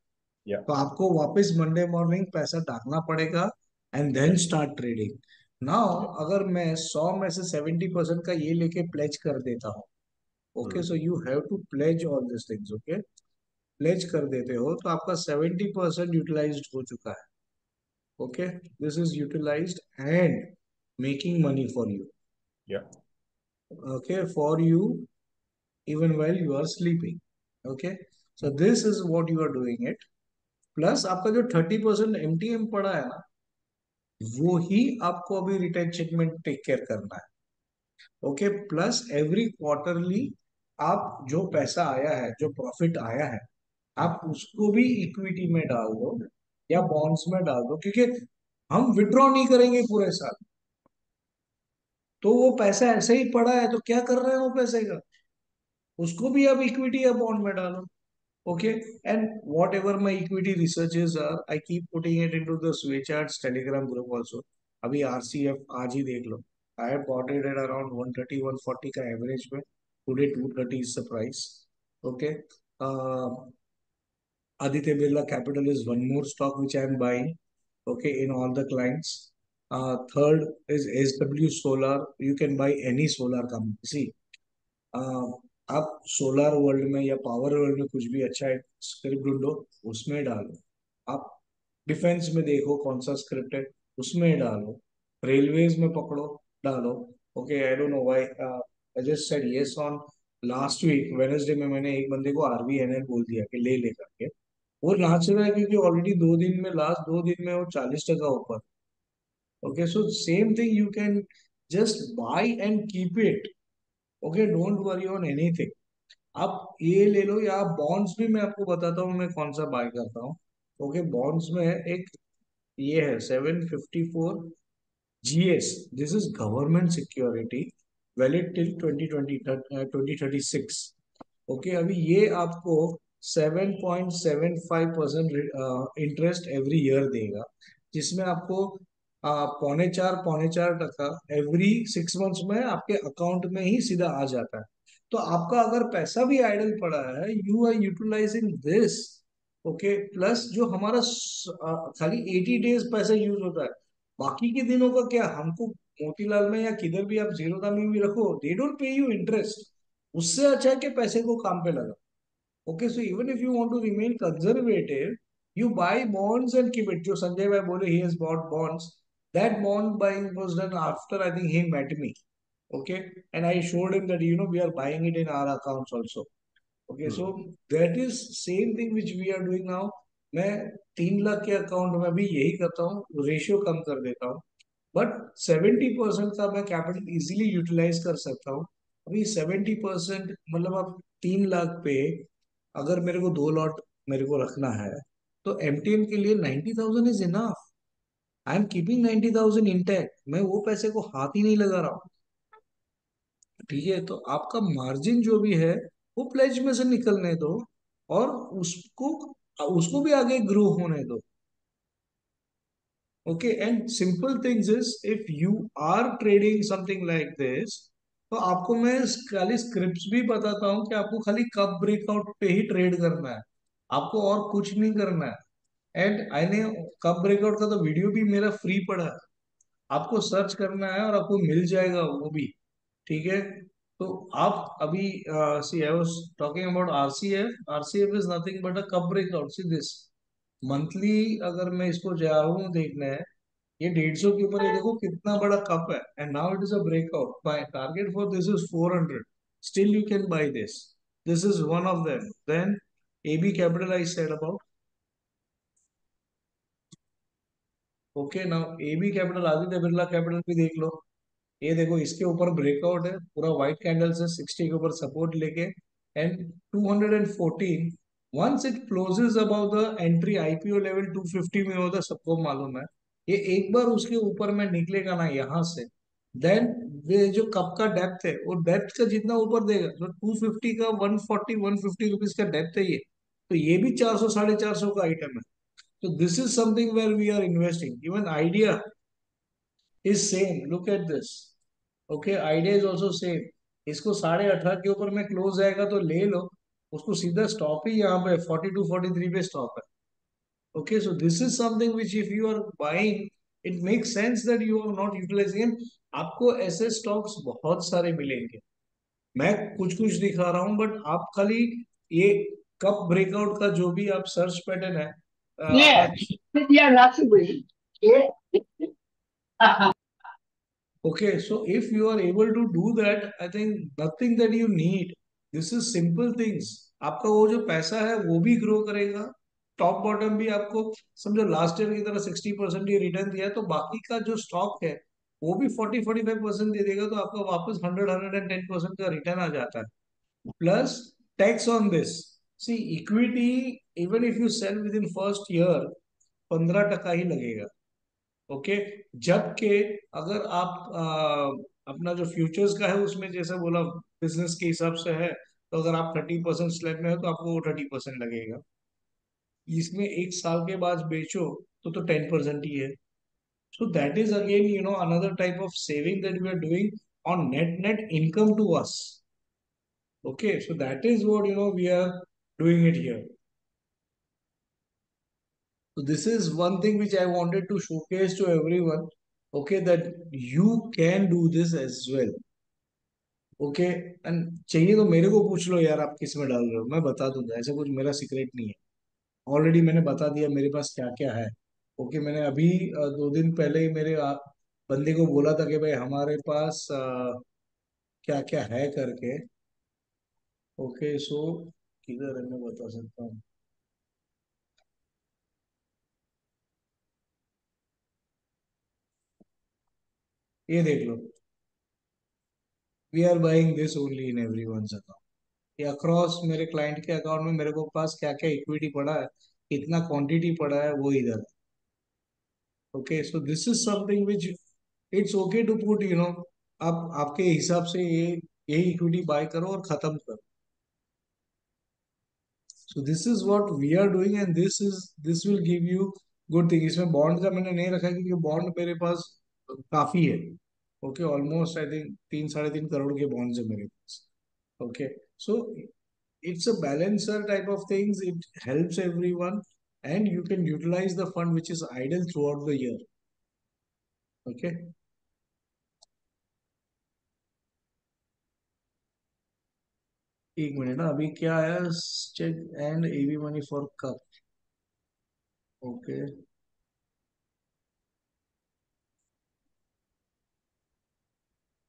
या. तो आपको वापस मंडे मॉर्निंग पैसा डालना पड़ेगा एंड या. Then start trading. नाउ या. अगर मैं 100 में से 70% का ये लेके प्लेज कर देता हूँ, okay, hmm. So you have to pledge all this things. Okay, pledge कर देते हो तो आपका 70% यूटिलाइज्ड हो चुका है. Okay, this is utilized and making money for you. या. Okay, for you even well you are sleeping. Okay, so this is what you are doing it. Plus आपका जो 30% एमटीएम पड़ा है ना, वो ही आपको अभी रिटेंशन में टेक केयर करना है. ओके, प्लस एवरी क्वार्टरली आप जो पैसा आया है, जो प्रॉफिट आया है, आप उसको भी इक्विटी में डाल दो या बॉन्ड्स में डाल दो, क्योंकि हम विड्रॉ नहीं करेंगे पूरे साल. तो वो पैसा ऐसे ही पड़ा है तो क्या कर रहे हैं वो पैसे का, उसको भी आप इक्विटी या बॉन्ड में डालो. Okay, and whatever my equity researches are, I keep putting it into the Swaycharts Telegram group also. अभी RCF आज ही देख लो. I have bought it at around 130, 140 का average में. Today 230 is the price. Okay. Uh, Aditya Birla Capital is one more stock which I am buying. Okay, in all the clients. Third is SW Solar. You can buy any solar company. See, आप solar world में या power world में कुछ भी अच्छा एक script ढूंढो, उसमें डालो. आप डिफेंस में देखो कौन सा स्क्रिप्ट है, उसमें डालो. रेलवेज में पकड़ो, डालो. Okay, I don't know why I just said yes on last week Wednesday में. मैंने एक बंदे को आरबीएनएल बोल दिया कि ले ले करके. वो नाच रहा है क्योंकि ऑलरेडी 2 दिन में, लास्ट 2 दिन में वो 40% ऊपर. Okay, so same thing you can just by and keep it. Okay, don't worry on anything. आप ये ले लो, या आप बॉन्ड्स भी, मैं आपको बताता हूँ मैं कौन सा बाय करता हूँ. ओके, बॉन्ड्स में एक ये है 754 GS. This is government security, valid till 2036. Okay, अभी ये आपको 7.75% इंटरेस्ट एवरी ईयर देगा, जिसमें आपको 4.25% एवरी 6 मंथ्स में आपके अकाउंट में ही सीधा आ जाता है. तो आपका अगर पैसा भी आइडल पड़ा है, you are utilizing this. Okay, plus जो हमारा खाली 80 डेज पैसा यूज होता है, बाकी के दिनों का क्या, हमको मोतीलाल में या किधर भी आप जीरोधा में भी रखो, they don't pay you interest. उससे अच्छा है कि पैसे को काम पे लगा. Okay, so even if you want to remain conservative, you buy bonds and keep it. जो संजय भाई बोले he has bought bonds. That bond buying was done after I think he met me. Okay, and I showed him that we are buying it in our accounts also. Okay, so that is same thing which we are doing now. मैं 3 लाख के account में भी यही करता हूँ, ratio कम कर देता हूँ. बट 70% का मैं कैपिटल इजीली यूटिलाइज कर सकता हूँ. अभी 70% मतलब आप 3 लाख पे अगर मेरे को 2 लॉट मेरे को रखना है, तो एमटीएम के लिए 90,000 is enough. I am keeping 90,000 intact. मैं वो पैसे को हाथ ही नहीं लगा रहा हूँ. ठीक है, तो आपका मार्जिन जो भी है वो प्लेज में से निकलने दो, और उसको उसको भी आगे ग्रो होने दो. Okay, and simple things is, if you are trading something like this, तो आपको मैं खाली स्क्रिप्ट्स भी बताता हूँ कि आपको खाली कब ब्रेकआउट पे ही ट्रेड करना है, आपको और कुछ नहीं करना है. एंड आई ने कब ब्रेकआउट का तो वीडियो भी मेरा फ्री पड़ा है, आपको सर्च करना है और आपको मिल जाएगा वो भी. ठीक है, तो आप अभी see I was talking about RCF. RCF is nothing but a cup breakout. See this monthly, अगर मैं इसको जा रहा हूँ देखना है, ये 150 के ऊपर, ये देखो कितना बड़ा कप है, and now it is a breakout. My target for this is 400. Still you can buy this. This is one of them. Then AB capital I said about. Okay, now AB capital, Aditya Birla Capital भी देख लो. ये देखो इसके ऊपर breakout है, पूरा white candle से 60 के ऊपर सपोर्ट लेके, and 214. Once it closes about the entry IPO level 250 में होता है, सबको मालूम है. ये एक बार उसके ऊपर में निकलेगा ना यहाँ से, देन ये जो कप का डेप्थ है, वो डेप्थ का जितना ऊपर देगा, तो 250 का 140 150 रुपीज का डेप्थ है ये. तो ये भी 400 450 का आइटम है. तो this is something where we are investing. Even idea is same. Look at this. Okay, idea is also same. इसको 18.5 के ऊपर में क्लोज जाएगा तो ले लो, उसको सीधा स्टॉप ही यहाँ पे 42 43 पे स्टॉप है. Okay, so this is something which if you are buying, it make sense that you are not utilizing. आपको ऐसे स्टॉक्स बहुत सारे मिलेंगे, मैं कुछ कुछ दिखा रहा हूँ, बट आप खाली ये कप ब्रेकआउट का जो भी आप सर्च पैटर्न है, okay, so if you are able to do that, I think nothing that you need. This is simple things. आपका वो जो पैसा है वो भी ग्रो करेगा, टॉप बॉटम भी आपको, समझो लास्ट ईयर की तरह 60% ये रिटर्न दिया है, तो बाकी का जो स्टॉक है वो भी 40 45% दे देगा, तो आपका वापस 100 110% का रिटर्न आ जाता है. Plus tax on this. See equity, even if you sell within first year, 15% ही लगेगा. ओके, जबकि अगर आप अपना जो फ्यूचर्स का है उसमें जैसा बोला बिजनेस के हिसाब से है, तो अगर आप 30% स्लैब में हो तो आपको वो 30% लगेगा. इसमें 1 साल के बाद बेचो तो 10% ही है. So that is again another type of saving that we are doing on net net income to us. Okay, so that is what we are doing it here. So this is one thing which I wanted to showcase to everyone. Okay, that you can do this as well. Okay and चाहिए तो मेरे को पूछ लो यार, आप किस में डाल रहे हो, मैं बता दूंगा, ऐसा कुछ मेरा सीक्रेट नहीं है। ऑलरेडी मैंने बता दिया मेरे पास क्या क्या है। ओके, मैंने अभी 2 दिन पहले ही मेरे बंदे को बोला था कि भाई हमारे पास क्या क्या है करके। ओके सो किधर है, मैं बता सकता हूँ। ये देख लो, we are buying this only in everyone's account. ये अक्रॉस मेरे क्लाइंट के अकाउंट में मेरे को पास क्या क्या इक्विटी पड़ा है, कितना क्वांटिटी पड़ा है, वो इधर है। Okay so this is something which it's okay to put, आप आपके हिसाब से ये यही इक्विटी बाय करो और खत्म करो। So this is what we are doing and this will give you good thing. इसमें बॉन्ड का मैंने नहीं रखा क्योंकि बॉन्ड मेरे पास काफी है। Okay, almost I think 3-3.5 crore के बॉन्ड्स है मेरे पास। Okay so it's a balancer type of things. It helps everyone, and you can utilize the fund which is idle throughout the year. Okay. एक मिनट ना, अभी क्या है, चेक एंड एवी मनी फॉर कप। ओके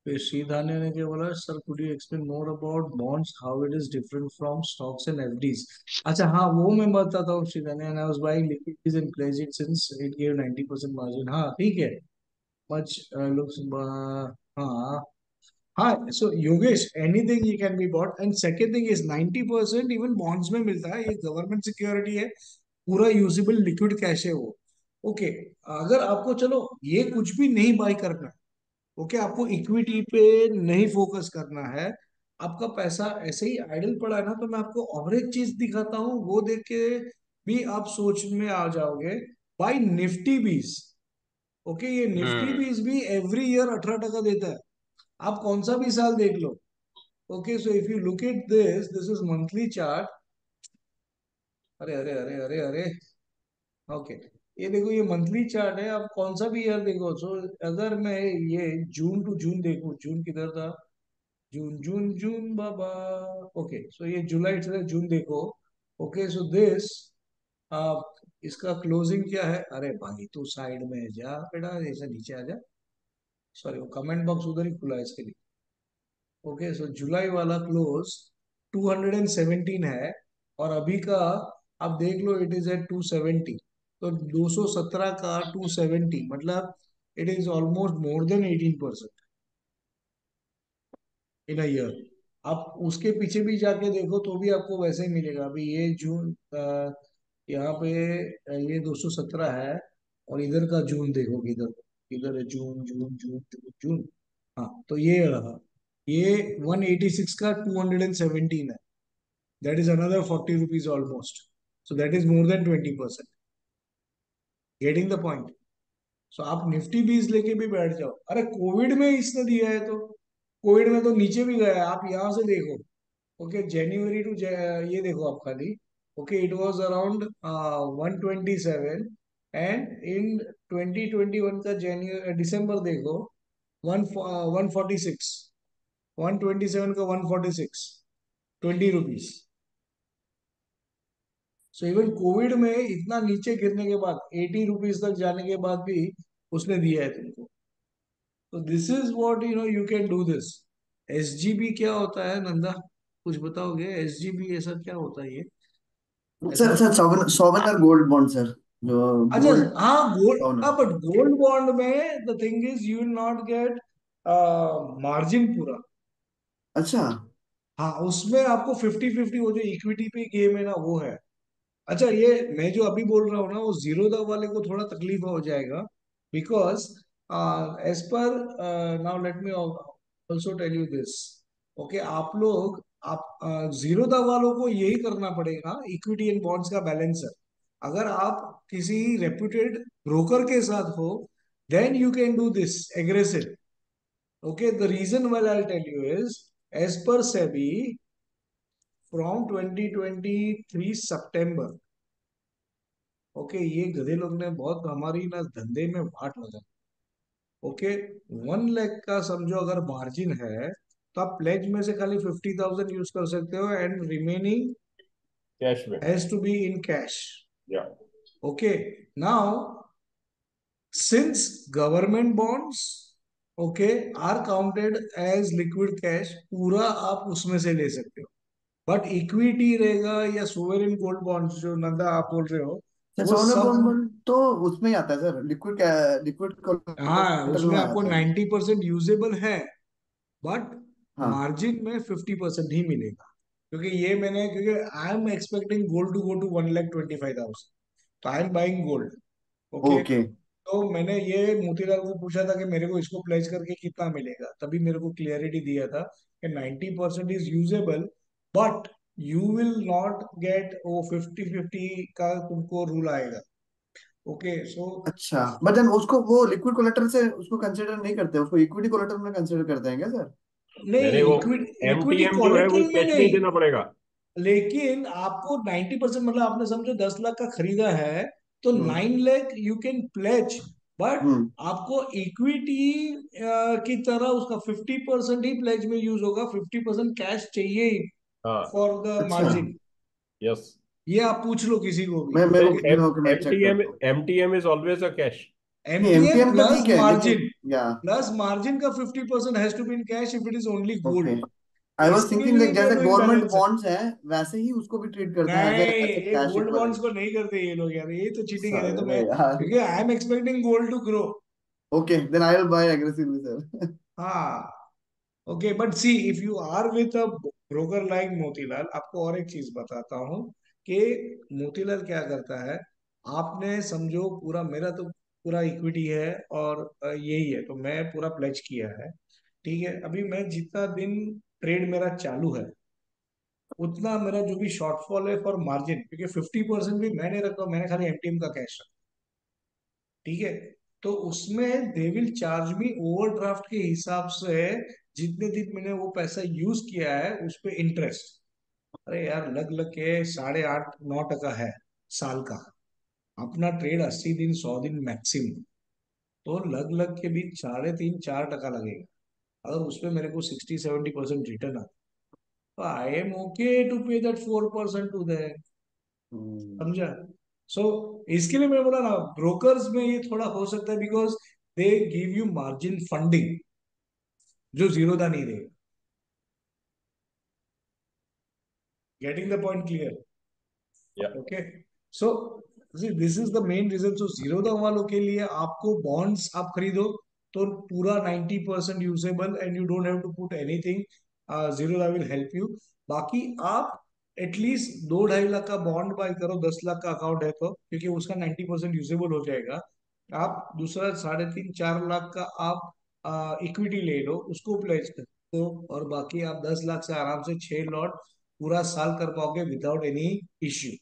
फिर सीधाने ने क्या बोला, sir could you explain more about bonds, how it is different from stocks and FDs. अच्छा हाँ, वो मैं बताता हूँ सीधाने, and I was buying liquidities and pledge it since it give 90% मार्जिन। हाँ ठीक है, मच लुक्स, हाँ हाँ। So Yogesh, anything you can be bot, and second thing is 90% even bonds में मिलता है, ये गवर्नमेंट सिक्योरिटी है, पूरा यूजेबल लिक्विड कैश है वो। ओके, अगर आपको चलो ये कुछ भी नहीं बाय करना है, ओके, आपको इक्विटी पे नहीं फोकस करना है, आपका पैसा ऐसे ही आइडल पड़ा है ना, तो मैं आपको और एक चीज दिखाता हूँ, वो देख के भी आप सोच में आ जाओगे। बाय निफ्टी बीस। ओके, ये निफ्टी बीस भी एवरी ईयर 18% देता है, आप कौन सा भी साल देख लो। Okay so if you look at this is monthly chart. अरे अरे अरे अरे अरे, ओके, ये देखो, ये मंथली चार्ट है, आप कौन सा भी ईयर देखो। सो अगर मैं ये जून टू जून देखूं, जून किधर था, जून जून जून बाबा। ओके सो ये जुलाई से जून देखो। ओके सो दिस, आप इसका क्लोजिंग क्या है, अरे भाई तू साइड में जा बेटा, ऐसे नीचे आ जा। सॉरी, वो कमेंट बॉक्स उधर ही खुला है इसके लिए। ओके सो जुलाई वाला क्लोज 217 है, और अभी का आप देख लो, इट इज एट 270। तो 217 का 270 मतलब it is almost more than 18% in a year. आप उसके पीछे भी जाके देखो तो भी आपको वैसे ही मिलेगा। अभी ये जून, यहाँ पे ये 217 है, और इधर का जून देखो किधर, इधर है जून जून जून जून जून। हाँ तो ये रहा, ये 186 का 217 है, that is another 40 rupees almost. So that is more than 20%। Getting the point. सो आप निफ्टी बीस लेके भी बैठ जाओ। अरे कोविड में इसने दिया है, तो कोविड में तो नीचे भी गया है, आप यहाँ से देखो। ओके जनवरी टू, ये देखो आप खाली। Okay it was around 127, and in 2021 का जनवरी दिसंबर देखो, 146, 127 का 146, 20 रुपीज। सो इवन कोविड में इतना नीचे गिरने के बाद, 80 रुपीज तक जाने के बाद भी उसने दिया है तुमको। तो this is what you can do this. SGB क्या होता है नंदा, कुछ बताओगे, एसजीबी ऐसा क्या होता है ये, सर ऐसा। Sir sovereign gold bond sir, जो अच्छा गोल्ड हाँ, गोल्ड, हाँ सॉवरन। बट गोल्ड बॉन्ड में the thing is you will not gate margin पूरा। अच्छा। हाँ उसमें आपको 50-50, वो जो इक्विटी पे गेम है ना वो है। अच्छा ये मैं जो अभी बोल रहा हूँ ना, वो जीरोधा वाले को थोड़ा तकलीफ हो जाएगा, because as per, now let me also tell you this. Okay, आप लोग, आप जीरोधा वालों को यही करना पड़ेगा, इक्विटी एंड बॉन्ड्स का बैलेंसर। अगर आप किसी रेप्यूटेड ब्रोकर के साथ हो, then you can do this aggressive. Okay, the reason well I tell you is, as per SEBI from 2023 September, okay, ये गधे लोग ने बहुत हमारी ना धंधे में वाट लगा। ओके, 1 लाख का समझो अगर मार्जिन है, तो आप प्लेज में से खाली 50,000 यूज कर सकते हो, एंड रिमेनिंग कैश में। Has to be in cash. Yeah okay, now since government bonds okay are counted as liquid cash, पूरा आप उसमें से ले सकते हो। बट इक्विटी रहेगा या सोवरेन गोल्ड बॉन्ड्स जो नंदा आप बोल रहे हो, सर वो सोलर सब, बॉन्ड तो उसमें ही आता है सर, लिक्विड लिक्विड हाँ कोलेटरल उसमें में आपको आता है। 90% यूजेबल है, बट हाँ। मार्जिन में 50% ही मिलेगा। क्योंकि ये मैंने, क्योंकि I am expecting gold to go to 1,25,000, तो I am buying gold. Okay, okay. तो मैंने ये मोतीलाल को पूछा था कि मेरे को इसको प्लेज करके कितना मिलेगा, तभी मेरे को क्लियरिटी दिया था कि 90% is usable, but you will not gate वो 50-50 का तुमको रूल आएगा। ओके सो अच्छा, बट देन उसको वो लिक्विड कोलेटरल से उसको कंसिडर नहीं करते, उसको इक्विटी कोलेटरल में कंसिडर करते हैं क्या सर? नहीं, नहीं, वो इक्विटी एमटीएम जो है वो कोलेटरल में कैश में ही नहीं, देना पड़ेगा। लेकिन आपको 90%, मतलब आपने समझो 10 लाख का खरीदा है, तो hmm 9 lakh you can pledge, but hmm. आपको इक्विटी की तरह उसका 50% ही प्लेज में यूज होगा, 50% कैश चाहिए हाँ। फॉर द अच्छा, मार्जिन। यस। ये आप पूछ लो किसी को भी। मैं मेरे नहीं, को ओके, ओके, मैं चेक एमटीएम करता हूँ। MTM is always a cash. नहीं, एमटीएम एमटीएम का प्लस ठीक है लेकिन, मार्जिन, या प्लस मार्जिन का 50% has to be in cash if it is only okay. Gold. I was इसके थिंकिंग लिए लाइक क्या जैसे बैंक गवर्नमेंट बैलेंस है? बॉन्ड्स हैं वैसे ही उसको भी ट्रीट करते हैं, एज नहीं, ए ये कैश गोल्ड बॉन्ड्स इक्विवेलेंट। को नहीं करते ये लोग यार, ये तो चीटिंग है, ये तो अरे मैं, यार। क्योंकि I am expecting gold to grow. Okay, then I will buy aggressively sir. हाँ, okay, but see if you are with a broker like Motilal, आपको और एक चीज बताता हूँ कि मोतीलाल क्या करता है। आपने समझो पूरा, मेरा तो पूरा इक्विटी है और यही है, तो मैं पूरा प्लेज किया है। ठीक है, अभी मैं जितना दिन ट्रेड मेरा चालू है, उतना मेरा जो भी शॉर्टफॉल है फॉर मार्जिन, क्योंकि 50% भी मैंने रखा, मैंने खाली एमटीएम का कैश रखा। ठीक है, तो उसमें they will charge me overdraft के हिसाब से, जितने दिन मैंने वो पैसा यूज किया है उस पे इंटरेस्ट। अरे यार, लग लग के 8.5-9% है साल का। अपना ट्रेड 80 दिन 100 दिन मैक्सिमम, तो लग लग के भी 3.5-4% लगेगा। अगर उसपे मेरे को 60-70% रिटर्न आता, तो आई एम ओके टू पे दैट 4% टू दैट। समझा? सो इसके लिए मैं बोला ना, ब्रोकर्स में ये थोड़ा हो सकता है, because they give you margin funding जो जीरोधा नहीं देगा। Getting the point clear? Yeah okay, so this is the main reason. So Zerodha वालों के लिए आपको बॉन्ड्स आप खरीदो तो पूरा 90% usable, and you don't have to put anything. Zerodha will help you. बाकी आप एटलीस्ट 2-2.5 लाख का बॉन्ड बाय करो, 10 लाख का अकाउंट है तो, क्योंकि उसका 90% यूजेबल हो जाएगा। आप दूसरा 3.5-4 लाख का आप इक्विटी ले लो, उसको प्लेज कर दो, और बाकी आप 10 लाख से आराम से 6 लॉट पूरा साल कर पाओगे without any issue.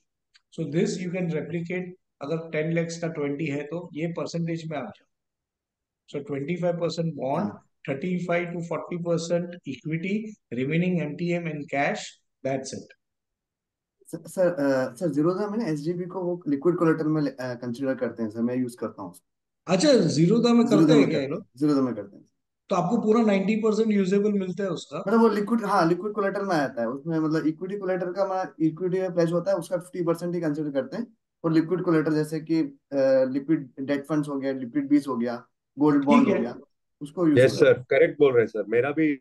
So this you can replicate. अगर 10 लैक्स का 20 है तो ये परसेंटेज में आ जाओ। सो 25% bond, 35-40% equity, remaining MTM and cash, that's it. Sir sir Zerodha में ना एसजीबी को वो लिक्विड कोलेटरल में कंसीडर करते हैं सर, मैं यूज करता हूँ अच्छा, जीरोधा में उसको। करते जीरोधा हैं में क्या ये करते लोग? हैं, जीरोधा में करते हैं। तो आपको पूरा 90% यूजेबल मिलता है उसका? मतलब वो लिक्विड, हाँ लिक्विड कोलेटरल में आता है उसमें, मतलब इक्विटी कोलेटर का मैं इक्विटी में प्लेज होता है उसका 50% ही कंसिडर करते हैं। और लिक्विड कोलेटर जैसे कि लिक्विड डेट फंड्स हो गया, लिक्विड बीस हो गया, गोल्ड ठीक बॉन्ड हो है। गया, उसको यूज यस हो सर, जाता है। करेक्ट बोल रहे हैं सर, मेरा भी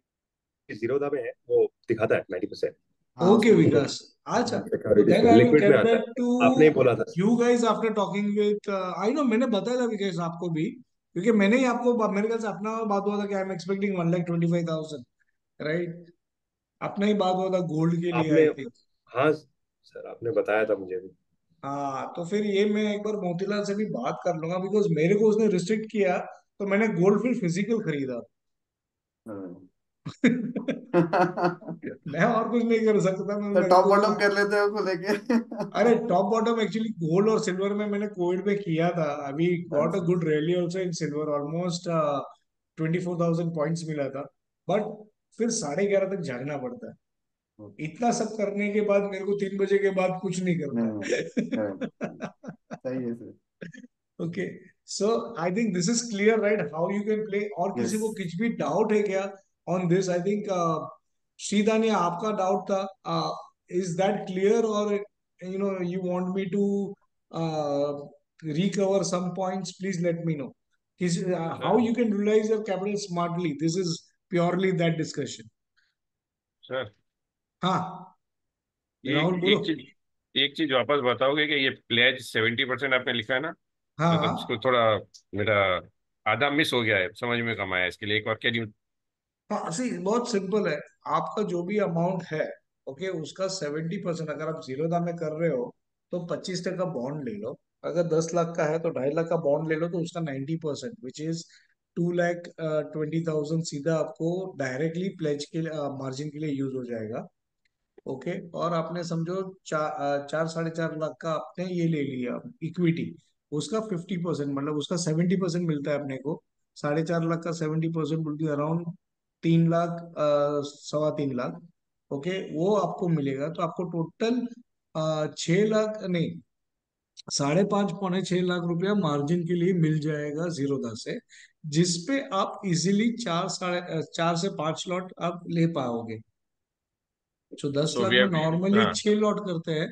जीरोधा में है, वो दिखाता है 90%। हाँ ओके उसमें विकास, अच्छा, तो सिक्योरिटीज देन में आई विल लिक्विड में गेट आता बैक है, टू आपने ही बोला था। You guys after talking with, I know मैंने बताया था विकास आपको भी, क्योंकि मैंने ही आपको, मेरे ख्याल से अपना बात हुआ था कि आई एम एक्सपेक्टिंग 1,25,000, राइट? अपना ही बात हुआ था गोल्ड के लिए, आपने, आई थिंक। हाँ सर, आपने बताया था मुझे भी। हाँ, तो फिर ये मैं एक बार मोतीलाल से भी बात कर लूंगा, बिकॉज मेरे को उसने रिस्ट्रिक्ट किया, तो मैंने गोल्ड फिर फिजिकल खरीदा। हाँ। मैं और कुछ नहीं कर सकता, मैं तो मेरे टॉप को बॉटम कर लेते हैं उसको अरे लेके। टॉप बॉटम एक्चुअली गोल्ड और सिल्वर में मैंने कोविड में किया था, अभी गॉट अ अच्छा। Good rally also in silver, almost 24,000 points मिला था। बट फिर 11:30 तक जागना पड़ता है। इतना सब करने के बाद मेरे को 3 बजे के बाद कुछ नहीं करना नहीं, है। correct। सही है sir. Okay, so I think this is clear right how you can play. और किसी यस को कुछ भी डाउट है क्या on this? I think Shridani आपका डाउट था, इज दैट क्लियर? और you know you want me to recover some points? Please let me know. How sir you can utilize your capital smartly? This is purely that discussion. Sir हाँ, एक राहुल बोलो। एक चीज वापस बताओगे कि ये प्लेज 70% आपने लिखा है ना, हाँ मतलब इसको हाँ थोड़ा मेरा आधा मिस हो गया है, समझ में कम आया, इसके लिए एक बार क्या नहीं। हाँ, सी बहुत सिंपल है। आपका जो भी अमाउंट है, ओके, उसका 70%, अगर आप जीरो दाम में कर रहे हो तो 25% बॉन्ड ले लो। अगर 10 लाख का है तो 2.5 लाख का बॉन्ड ले लो, तो उसका 90% विच इज 2,20,000 सीधा आपको डायरेक्टली प्लेज के मार्जिन के लिए यूज हो जाएगा। ओके, और आपने समझो 4-4.5 लाख का आपने ये ले लिया इक्विटी, उसका 50%, मतलब उसका 70% मिलता है अपने को। 4.5 लाख का 70% बोल दिया, अराउंड 3 लाख, 3.25 लाख। ओके, वो आपको मिलेगा, तो आपको टोटल 6 लाख नहीं, 5.5 पौने 6 लाख रुपया मार्जिन के लिए मिल जाएगा जीरोधा से, जिसपे आप इजीली 4 से 5 लॉट आप ले पाओगे। जो दस सो लाख वी में हैव, नॉर्मली हाँ, 6 लॉट करते हैं,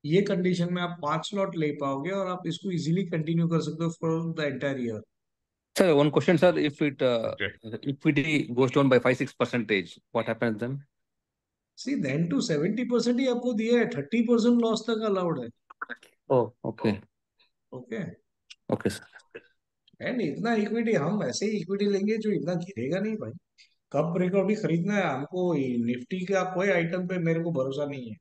ये कंडीशन में आप 5 लॉट ले पाओगे, और आप इसको इजीली कंटिन्यू कर सकते हो for the entire year. Sir, one question, sir. If okay. the equity goes down by 5-6%, what happens then? See then to 70% ही आपको दिया है, 30% लॉस तक अलाउड है। Oh, okay. Okay, Okay, sir. And इतना इक्विटी हम ऐसे ही इक्विटी लेंगे जो इतना गिरेगा नहीं भाई। कब ब्रेकआउट भी खरीदना है हमको, निफ्टी का कोई आइटम पे मेरे को भरोसा नहीं है।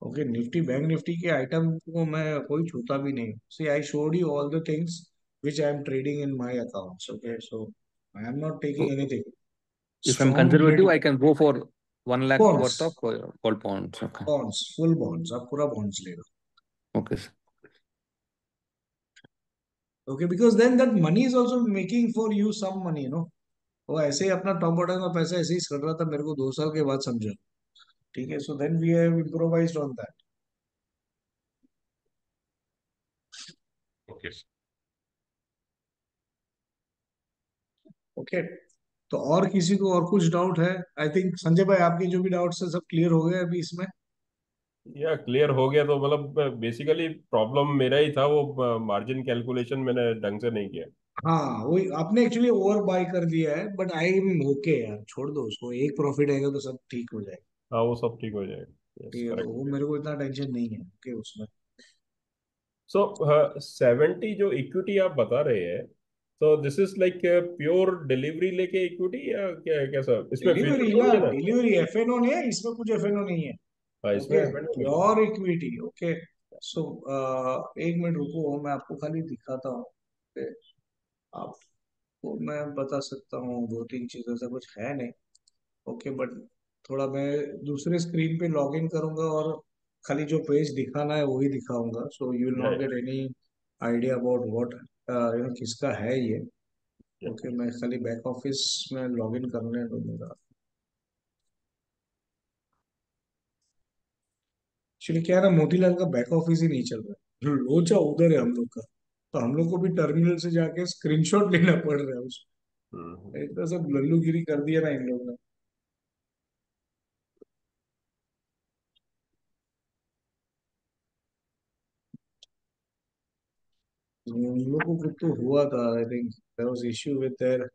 ओके, निफ्टी, बैंक निफ्टी के आइटम को मैं कोई छूता भी नहीं। See I showed you all the things which I am trading in my accounts. Okay, so I am not taking So anything if I'm strong conservative, I trading. can go for 1 lakh bonds, worth of gold bonds. Okay. Bonds, full bonds, आप पूरा bonds ले लो। Okay, sir. Okay, because then that money is also making for you some money, no. वो ऐसे ही अपना top bottom का पैसा ऐसे ही सड़ रहा था मेरे को 2 साल के बाद समझा। ठीक है, so then we have improvised on that. Okay. Okay, तो और किसी को और कुछ डाउट है? आई थिंक संजय भाई आपके जो भी डाउट्स है सब क्लियर हो गए अभी इसमें। या क्लियर हो गया, तो मतलब बेसिकली प्रॉब्लम मेरा ही था, वो मार्जिन कैलकुलेशन मैंने ढंग से नहीं किया। हाँ, वही आपने एक्चुअली ओवर बाय कर दिया है, बट आई एम ओके यार, छोड़ दो उसको, एक प्रॉफिट आएगा तो सब ठीक हो जाएगा। हाँ, वो सब ठीक हो जाएगा। यस, ठीक है, तो वो करेक्ट। मेरे को इतना टेंशन नहीं है ओके उसमें। सो 70 जो इक्विटी आप बता रहे हैं, तो this is like pure delivery लेके इक्विटी, या क्या, कैसा इसमें डिलीवरी फ्यूचर ना, थोड़ी है ना? डिलीवरी एफएनओ नहीं है इसमें, कुछ एफएनओ नहीं है। हाँ, इसमें ओके, FNO नहीं है। Pure equity. ओके, सो एक मिनट रुको, मैं आपको खाली दिखाता हूँ। okay, आपको मैं बता सकता हूँ 2-3 चीजें, ऐसा कुछ है नहीं। ओके, बट थोड़ा मैं दूसरे स्क्रीन पे लॉग इन करूंगा, और खाली जो पेज दिखाना है वही दिखाऊंगा, so you will not right. Get any idea about what किसका है ये। ओके, मैं खाली बैक ऑफिस में लॉग इन करने दो मेरा। एक्चुअली क्या है ना, मोतीलाल का बैक ऑफिस ही नहीं चल रहा है, लोचा उधर है हम लोग का। तो हम लोग को भी टर्मिनल से जाके स्क्रीनशॉट लेना पड़ रहा है उसको। इतना सब लल्लूगिरी कर दिया ना इन लोगों ने। उन लोगों को तो हुआ था, I think there was issue with there.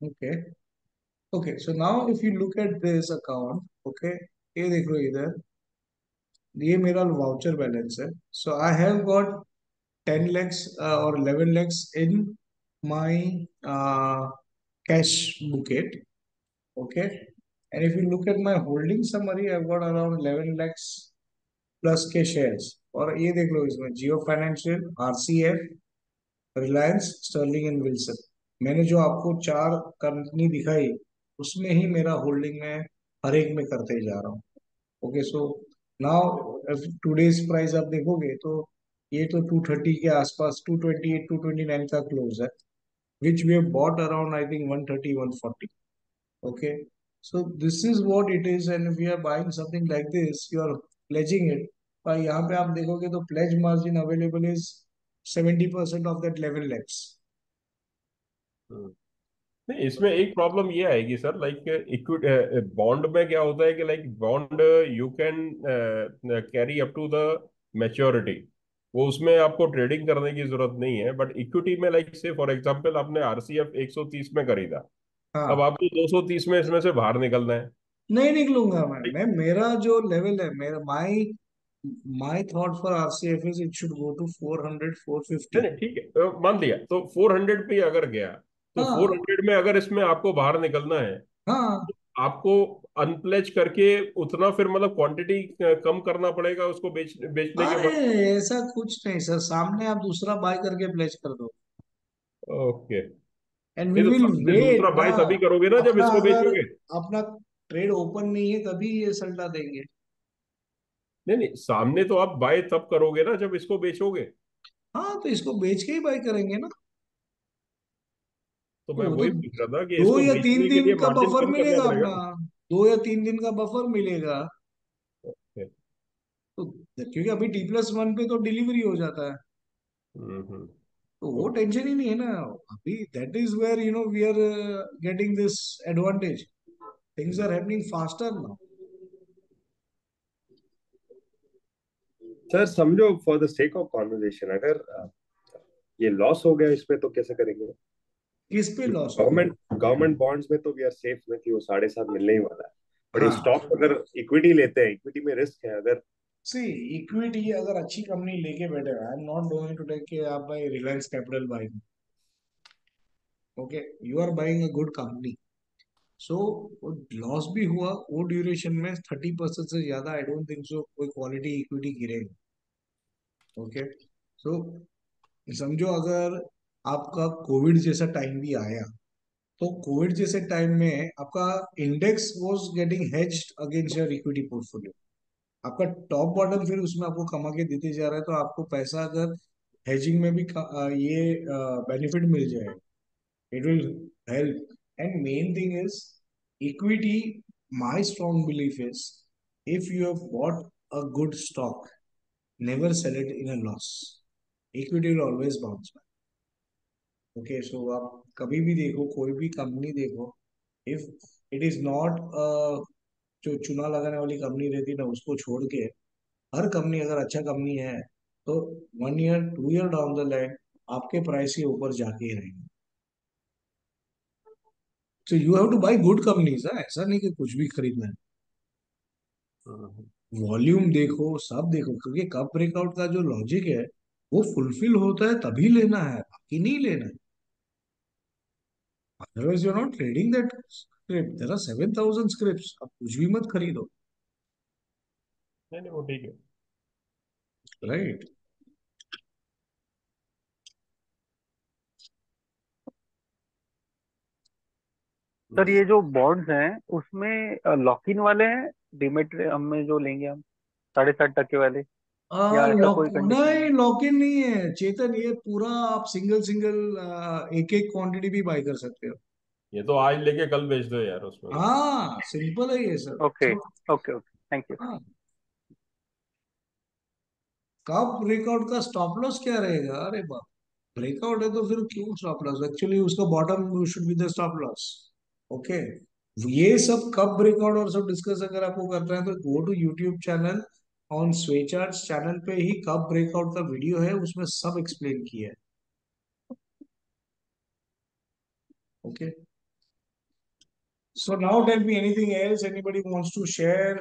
Okay, okay, so now if you look at this account, okay, ये देखो इधर, ये मेरा वाउचर बैलेंस है। So I have got 10 lakhs or 11 lakhs in my cash bucket. Okay, and if you look at my holding summary, I've got around 11 lakhs plus के shares। और ये देख लो इसमें Jio financial, RCF, Reliance, Sterling and Wilson. मैंने जो आपको 4 company दिखाई, उसमें ही मेरा होल्डिंग में हर एक में करते जा रहा हूँ। Okay, so now today's price आप देखोगे तो ये तो 230 के आसपास, 228 229 का क्लोज है, which we have bought around I think 130 140। Okay, so this is what it is, and if you are buying something like this, you are pledging it. पर यहाँ पे आप देखोगे तो pledge margin available is 70% of that level less. नहीं, इसमें एक problem ये आएगी सर, लाइक इक्विटी बॉन्ड में क्या होता है कि like bond you can carry up to the maturity, वो उसमें आपको ट्रेडिंग करने की जरूरत नहीं है। बट इक्विटी में लाइक से फॉर एग्जांपल आपने आरसीएफ 130 में खरीदा, अब हाँ, आपको 230 में इसमें से बाहर निकलना है। नहीं निकलूंगा मैं मेरा जो लेवल है, मेरा my thought for RCF is it should go to 400 नहीं 450. नहीं, ठीक है, मान लिया तो 400 पे अगर गया, तो हाँ 400 में अगर इसमें आपको बाहर निकलना है, हाँ, आपको अनप्लेज करके उतना फिर मतलब क्वांटिटी कम करना पड़ेगा उसको बेचने के अरे बाद। ऐसा कुछ नहीं सर, सामने आप दूसरा बाय करके प्लेस कर दो ओके, एंड वी नहीं तो विल सामने वेट दूसरा ना। बाय तभी करोगे ना जब अपना इसको अगर बेचोगे। अपना ट्रेड ओपन नहीं है तभी ये सल्टा देंगे। नहीं नहीं, सामने तो आप बाय तब करोगे ना जब इसको बेचोगे। हाँ तो इसको बेच के ही बाय करेंगे ना। तो तो मैं वो तो वही पूछ रहा था कि दो इसको या तीन बेचने के दिन लिए का मार्जिन बफर कम करना मिलेगा पड़ेगा अपना, ना। 2 या 3 दिन का बफर मिलेगा। ओके। तो क्योंकि अभी T+1 पे तो डिलीवरी हो जाता है, हम्म। तो वो टेंशन ही नहीं है ना अभी। That is where we are getting this advantage, things are happening faster now. Sir समझो for the sake of conversation, अगर ये लॉस हो गया इसमें तो कैसे करेंगे? किस पे लॉस हो गया? गवर्नमेंट गवर्नमेंट बॉन्ड्स में तो वी आर सेफ में कि वो 7.5 मिलने ही वाला है, बट इन हाँ, स्टॉक अगर इक्विटी लेते हैं, इक्विटी में रिस्क है अगर। सी इक्विटी अगर अच्छी कंपनी लेके बैठे, I am not going to take के आप buy Reliance Capital buying. Okay, you are buying a good company, so loss भी हुआ वो ड्यूरेशन में 30% से ज्यादा आई डोंट थिंक सो कोई क्वालिटी इक्विटी गिरेगा। ओके, सो समझो अगर आपका कोविड जैसा टाइम भी आया, तो कोविड जैसे टाइम में आपका index was getting hedged against your equity portfolio. आपका टॉप बॉटम फिर उसमें आपको कमा के देते जा रहा है, तो आपको पैसा अगर हेजिंग में भी ये बेनिफिट मिल जाए, it will help. And main thing is equity, my strong belief is if you have bought a good stock, never sell it in a loss, equity will always bounce back. Okay, so आप कभी भी देखो, कोई भी company देखो, if it is not जो चुना लगाने वाली कंपनी रहती है ना, उसको छोड़ के हर कंपनी अगर अच्छा कंपनी है, तो 1 year 2 year down the line आपके प्राइस के ऊपर जाके ही रहेंगे। So you have to buy good companies, ऐसा नहीं कि कुछ भी खरीदना है। वॉल्यूम देखो, सब देखो, क्योंकि कप ब्रेकआउट का जो लॉजिक है वो फुलफिल होता है तभी लेना है, बाकी नहीं लेना है। Otherwise you are not trading that script. There are 7,000 scripts, आप कुछ भी मत खरीदो, नहीं नहीं, वो ठीक है। राइट? सर ये जो बॉन्ड्स हैं उसमें लॉक इन वाले हैं, डीमेट में जो लेंगे हम 7.5% वाले, या ऐसा लॉक कोई कंडीशन नहीं, है? लॉक इन नहीं है चेतन, ये पूरा आप सिंगल सिंगल एक एक क्वांटिटी भी बाय कर सकते हो। ये तो आज लेके कल बेच दो यार, उसमें तो। हाँ सिंपल है ये सर। ओके तो ओके ओके, थैंक यू। हाँ, कब ब्रेकआउट का स्टॉप लॉस क्या रहेगा? अरे बाप, ब्रेकआउट है तो फिर क्यों स्टॉप लॉस? एक्चुअली उसका bottom should be the stop loss. Okay, ये सब कब ब्रेकआउट और सब डिस्कस अगर आपको करना है तो go to YouTube channel, on sway charts channel पे ही कब ब्रेकआउट का वीडियो है, उसमें सब एक्सप्लेन किया है। Okay, so now tell me anything else anybody wants to share,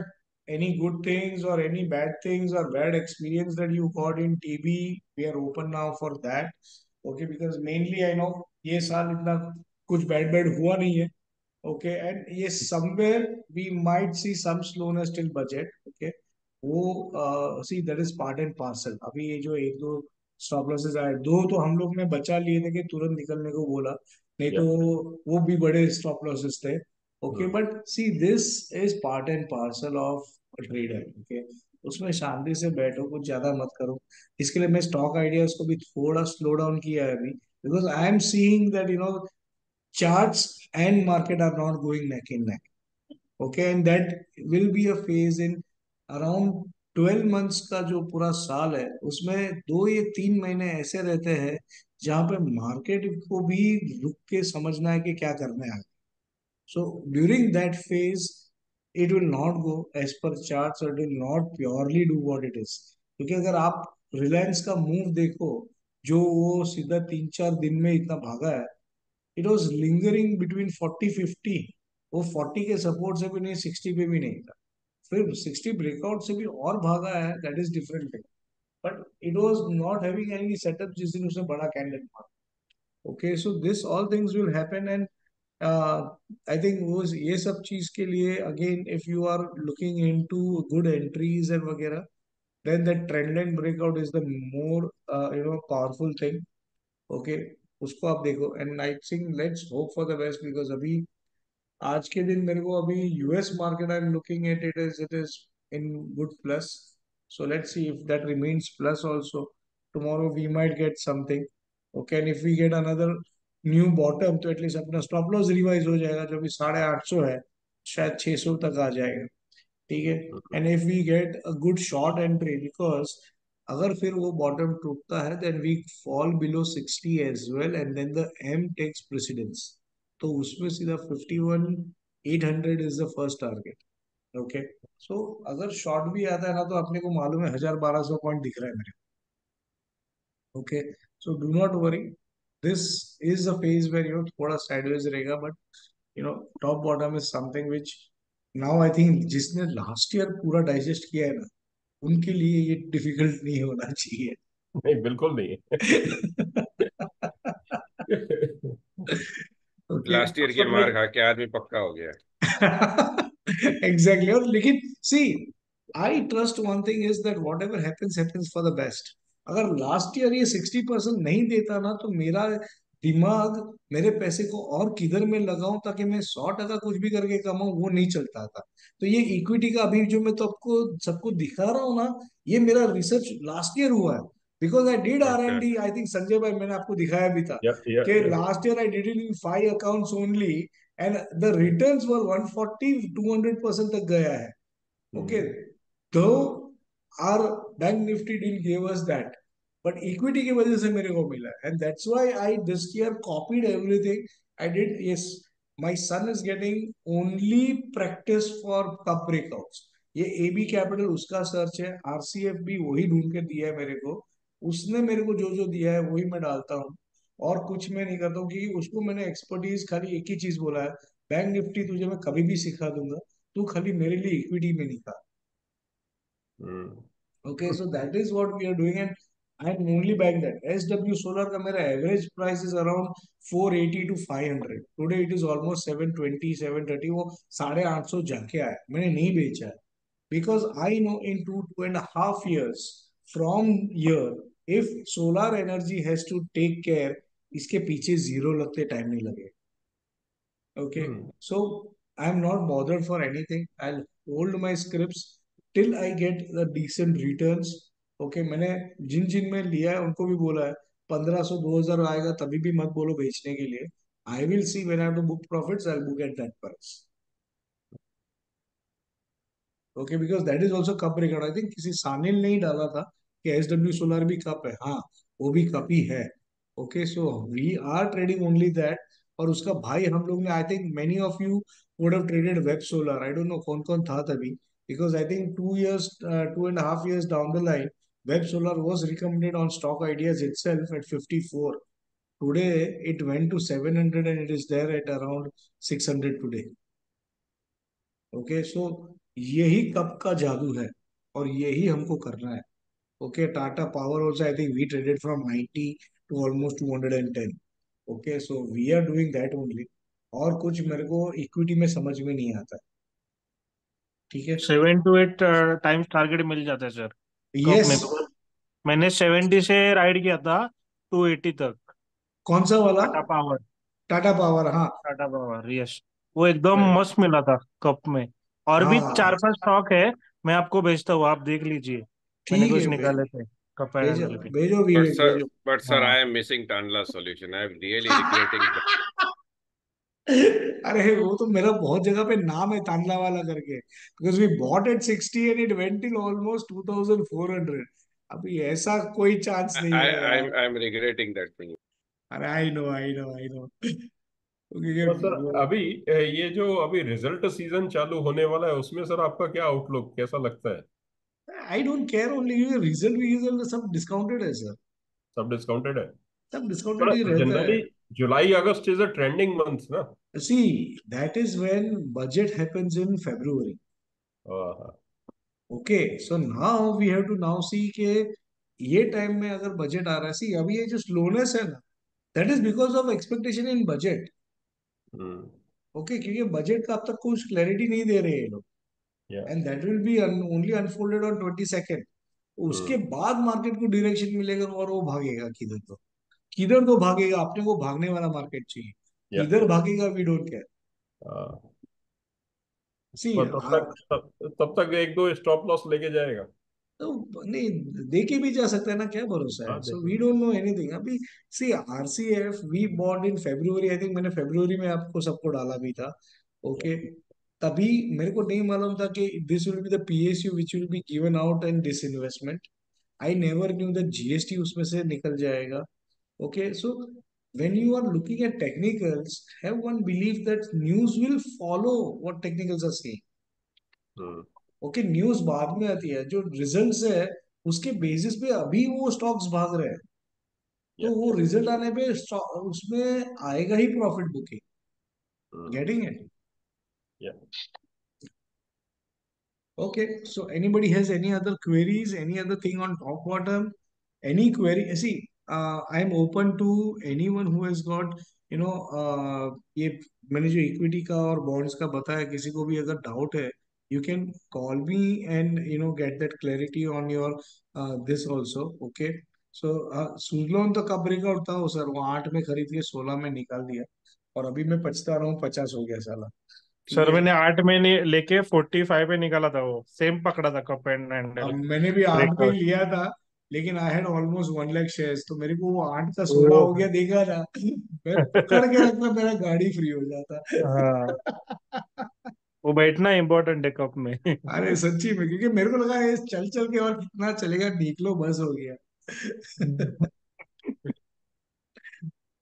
any good things or any bad things or bad experience that you got in TB. We are open now for that. Okay, because mainly I know ये साल इतना कुछ bad हुआ नहीं है। Okay, and yes, somewhere we might see some slowness till budget. Okay, वो see that is part and parcel। अभी ये जो एक दो स्टॉप लॉसेस आए, दो तो हम लोग ने बचा लिए थे कि तुरंत निकलने को बोला, नहीं या। तो वो भी बड़े स्टॉप लॉसेस थे। Okay, hmm. But see this is part and parcel of trader. Okay, उसमें शांति से बैठो, कुछ ज्यादा मत करो। इसके लिए मैं स्टॉक आइडियाज को भी थोड़ा स्लो डाउन किया है अभी, because I am seeing that charts and market are not going neck and neck. Okay, and that will be a phase in around 12 months का जो पूरा साल है उसमें 2 या 3 महीने ऐसे रहते हैं जहां पे मार्केट को भी रुक के समझना है कि क्या करना है. So during that phase, it will not go as per charts or it will not purely do what it is. क्योंकि अगर आप रिलायंस का मूव देखो जो वो सीधा 3-4 दिन में इतना भागा है, इट वॉज लिंगरिंग बिटवीन 40-50. वो 40 के सपोर्ट से भी नहीं, 60 पे भी नहीं था, फिर 60 ब्रेकआउट से भी और भागा है, that is different thing. But it was not having any setup जिस दिन उसने बड़ा कैंडल मारा. Okay, so this all things will happen and I think वो ये सब चीज के लिए again if you are looking into good entries and वगैरह, then the trend line breakout is the more powerful thing. Okay, उसको आप देखो and I think let's hope for the best because अभी आज के दिन मेरे को अभी US market I am looking at it is in good plus. So let's see if that remains plus also tomorrow we might get something. Okay, and if we get another new bottom तो at least अपना stop loss revise हो जाएगा, जो भी 850 है शायद 600 तक आ जाएगा. ठीक है, and if we get a good short entry because अगर फिर वो बॉटम टूटता है then we fall below 60 as well and then the M takes precedence. तो उसमें सीधा 51,800 is the first target. Okay, so अगर शॉर्ट भी आता है ना तो अपने को मालूम है 1,000-1,200 पॉइंट दिख रहा है मेरे. Okay, so do not worry, this is a phase where थोड़ा साइडवेज रहेगा but top bottom is something which now I think जिसने लास्ट ईयर पूरा डाइजेस्ट किया है ना उनके लिए ये डिफिकल्ट नहीं होना चाहिए. नहीं, बिल्कुल नहीं. ओके, लास्ट ईयर की बट मार लाइक खा के आदमी पक्का हो गया. एग्जैक्टली. और लेकिन see I trust one thing is that whatever happens happens for the best. अगर लास्ट ईयर ये 60% नहीं देता ना तो मेरा दिमाग मेरे पैसे को और किधर में लगाऊं ताकि मैं 100% कुछ भी करके कमाऊं वो नहीं चलता था. तो ये इक्विटी का अभी जो मैं तो आपको सबको दिखा रहा हूँ ना, ये मेरा रिसर्च लास्ट ईयर हुआ है because I did R and okay. D. I think Sanjay भाई मैंने आपको दिखाया भी था या कि last year I did in 5 accounts only and the returns were 140-200% तक गया है. ओके, तो our bank Nifty deal give us that but equity की वजह से मेरे को मिला and that's why I this year copied everything I did. Yes, my son is getting only practice for cup breakouts. ये एबी कैपिटल उसका search है, RCF भी वही ढूंढ के दिया है मेरे को. उसने मेरे को जो जो दिया है वही मैं डालता हूँ और कुछ मैं नहीं करता हूँ क्योंकि उसको मैंने एक्सपर्टीज खाली एक ही चीज बोला है, बैंक निफ्टी तुझे मैं कभी भी सिखा दूंगा, तू खाली मेरे लिए इक्विटी में निकाल. Okay, so that is what we are doing and I am only buying that. SW Solar का मेरा average price is around 480 to 500. Today it is almost 720, 730. वो 850 जाके आया, मैंने नहीं बेचा है because I know in 2.5 years from here if solar energy has to take care, इसके पीछे जीरो लगते टाइम नहीं लगेगा. Okay, so I'm not bothered for anything. I'll hold my scripts till I get the decent returns. Okay, मैंने जिन जिन में लिया है उनको भी बोला है 1,500-2,000 आएगा तभी भी मत बोलो बेचने के लिए. I will see when I have to book profits, I'll book at that price. Okay, because that is also cup record. I think किसी सानिल ने ही डाला था कि एसडब्ल्यू सोलर भी कप है. हाँ, वो भी कप ही है. Okay, so we are trading only that. और उसका भाई हम लोग ने I think many of you would have traded web solar. I don't know कौन कौन था तभी because I think 2 years 2.5 years down the line web solar was recommended on stock ideas itself at 54. Today it went to 700 and it is there at around 600 today. Okay, सो यही cup का जादू है और यही हमको करना है. Okay, Tata power also I think we traded from 90 to almost 210. Okay, so we are doing that only. और कुछ मेरे को इक्विटी में समझ में नहीं आता. ठीक है, 7 to 8 टाइम्स टारगेट मिल जाता है सर कप यस. में. तो मैंने 70 से राइड किया था 280 तक. कौन सा वाला? टाटा पावर. टाटा पावर, हाँ. Tata power, yes. वो एकदम मस्त मिला था कप में. और भी हाँ, 4-5 स्टॉक है, मैं आपको भेजता हूँ, आप देख लीजिए. मैंने ठीक कुछ है, निकाले थे कप एंड भेजो एनालिटिक्स. भेजो But विवेक, sir, भेजो. but sir, हाँ. I am missing Tanla's solution. I am really regretting that. अरे वो तो मेरा बहुत जगह पे नाम है तांडला वाला करके, because we bought at 60 and it went till almost 2400। अभी ऐसा कोई चांस नहीं है यार। I'm regretting that thing. अरे I know I know I know, तो सर क्योंकि अभी ये जो अभी रिजल्ट सीजन चालू होने वाला है उसमें सर आपका क्या आउटलुक कैसा लगता है? I don't care, only result result सब डिस्काउंटेड है सर, सब डिस्काउंटेड है? सब डिस्काउंटेड पर ही रहता है। Generally July August is a trending month ना? See, that is when budget happens in February. हाँ। Okay, so now we have to now see कि ये टाइम में अगर बजट आ रहा है, सी अभी ये जो स्लोनेस है ना, that is because of expectation in budget. Hmm. Okay, क्योंकि बजट का अब तक कुछ क्लैरिटी नहीं दे रहे हैं ये लोग, या। And that will be only unfolded on 22nd। उसके हम्म। बाद मार्केट को डायरेक्शन मिलेगा और वो भागेगा किधर, तो किधर तो भागेगा, अपने को भागने वाला मार्केट चाहिए, या। किधर भागेगा वी डोंट केयर। हाँ। सी पर तब तक एक दो स्टॉप लॉस लेके जाएगा। तो नहीं, देके भी जा सकता है ना, क्या भरोसा है। हाँ सो देखिए। वी डोंट नो एनीथिंग अभी। See RCF we bought in February, I think मैंने फेब्रुवरी में आपको सबको डाला भी था। या। ओके, तभी मेरे को नहीं मालूम था कि this will be the PSU which will be given out and this investment. I never knew that GST उसमें से निकल जाएगा। Okay, so when you are looking at technicals, have one belief that news will follow what technicals are saying. Hmm. Okay, news बाद में आती है, जो results है उसके बेसिस पे अभी वो स्टॉक्स भाग रहे हैं, या। तो वो रिजल्ट आने पे उसमें आएगा ही profit booking. Hmm. Getting it? Yeah. Okay, so anybody has any other queries, any other thing on top bottom, any query? See, I am open to anyone who has got, ये मैंने जो equity का और bonds का बताया, किसी को भी अगर डाउट है, you can call me and get that clarity on your this also. Okay, so Suzlon तो कब ब्रेकआउट था वो सर, वो 8 में खरीद के 16 में निकाल दिया, और अभी मैं पछता रहा हूँ, 50 हो गया साला। ठीक सर है, मैंने 8 महीने लेके 45 पे निकाला था, वो सेम पकड़ा था कप एंड अब हैंडल मैंने भी 8 पे ही ब्रेकआउट। लिया था, लेकिन I had almost 1 lakh shares, तो मेरे को वो 8 का 16 हो गया देखा ना, मैं पकड़ के रखता, मेरा गाड़ी फ्री हो हाँ, जाता। वो बैठना इम्पोर्टेंट है कप में। अरे सच्ची में, क्योंकि मेरे को लगा ये चल चल के और कितना चलेगा, निकलो बस हो गया।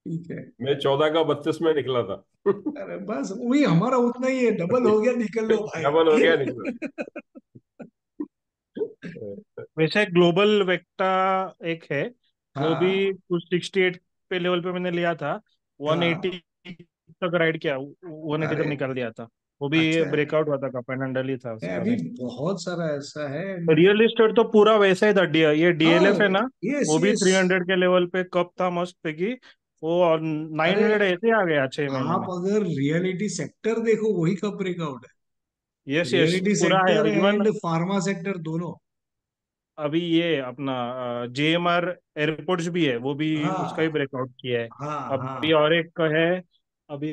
ठीक है, मैं 14 का 32 में निकला था। अरे बस वही हमारा उतना ही है, डबल हो गया, निकल लो भाई। डबल हो गया निकला। वैसे ग्लोबल वेक्टा एक है, वो भी हाँ कुछ 68 पे लेवल पे मैंने लिया था, 180 हाँ, तक राइड किया, 180 तक अरे निकाल दिया था। वो भी अच्छा है, ब्रेकआउट हुआ था, कप एंड हैंडल ही था नहीं, उसका अभी भी। बहुत सारा ऐसा है। रियल एस्टेट तो पूरा वैसा ही था, ये हाँ, डीएलएफ है ना, यस वो भी यस। 300 के लेवल पे कप था मस्त पैकी, वो अरे 900 ऐसे आ गया 6 महीने आप में। अगर रियलिटी सेक्टर देखो, वही का ब्रेकआउट है, यस यस, रियलिटी पूरा है sector even. And pharma sector दोनों। अभी ये अपना जेएमआर एयरपोर्ट्स भी है, वो भी उसका ही हाँ ब्रेकआउट किया है। हाँ अभी हाँ, और एक का है अभी,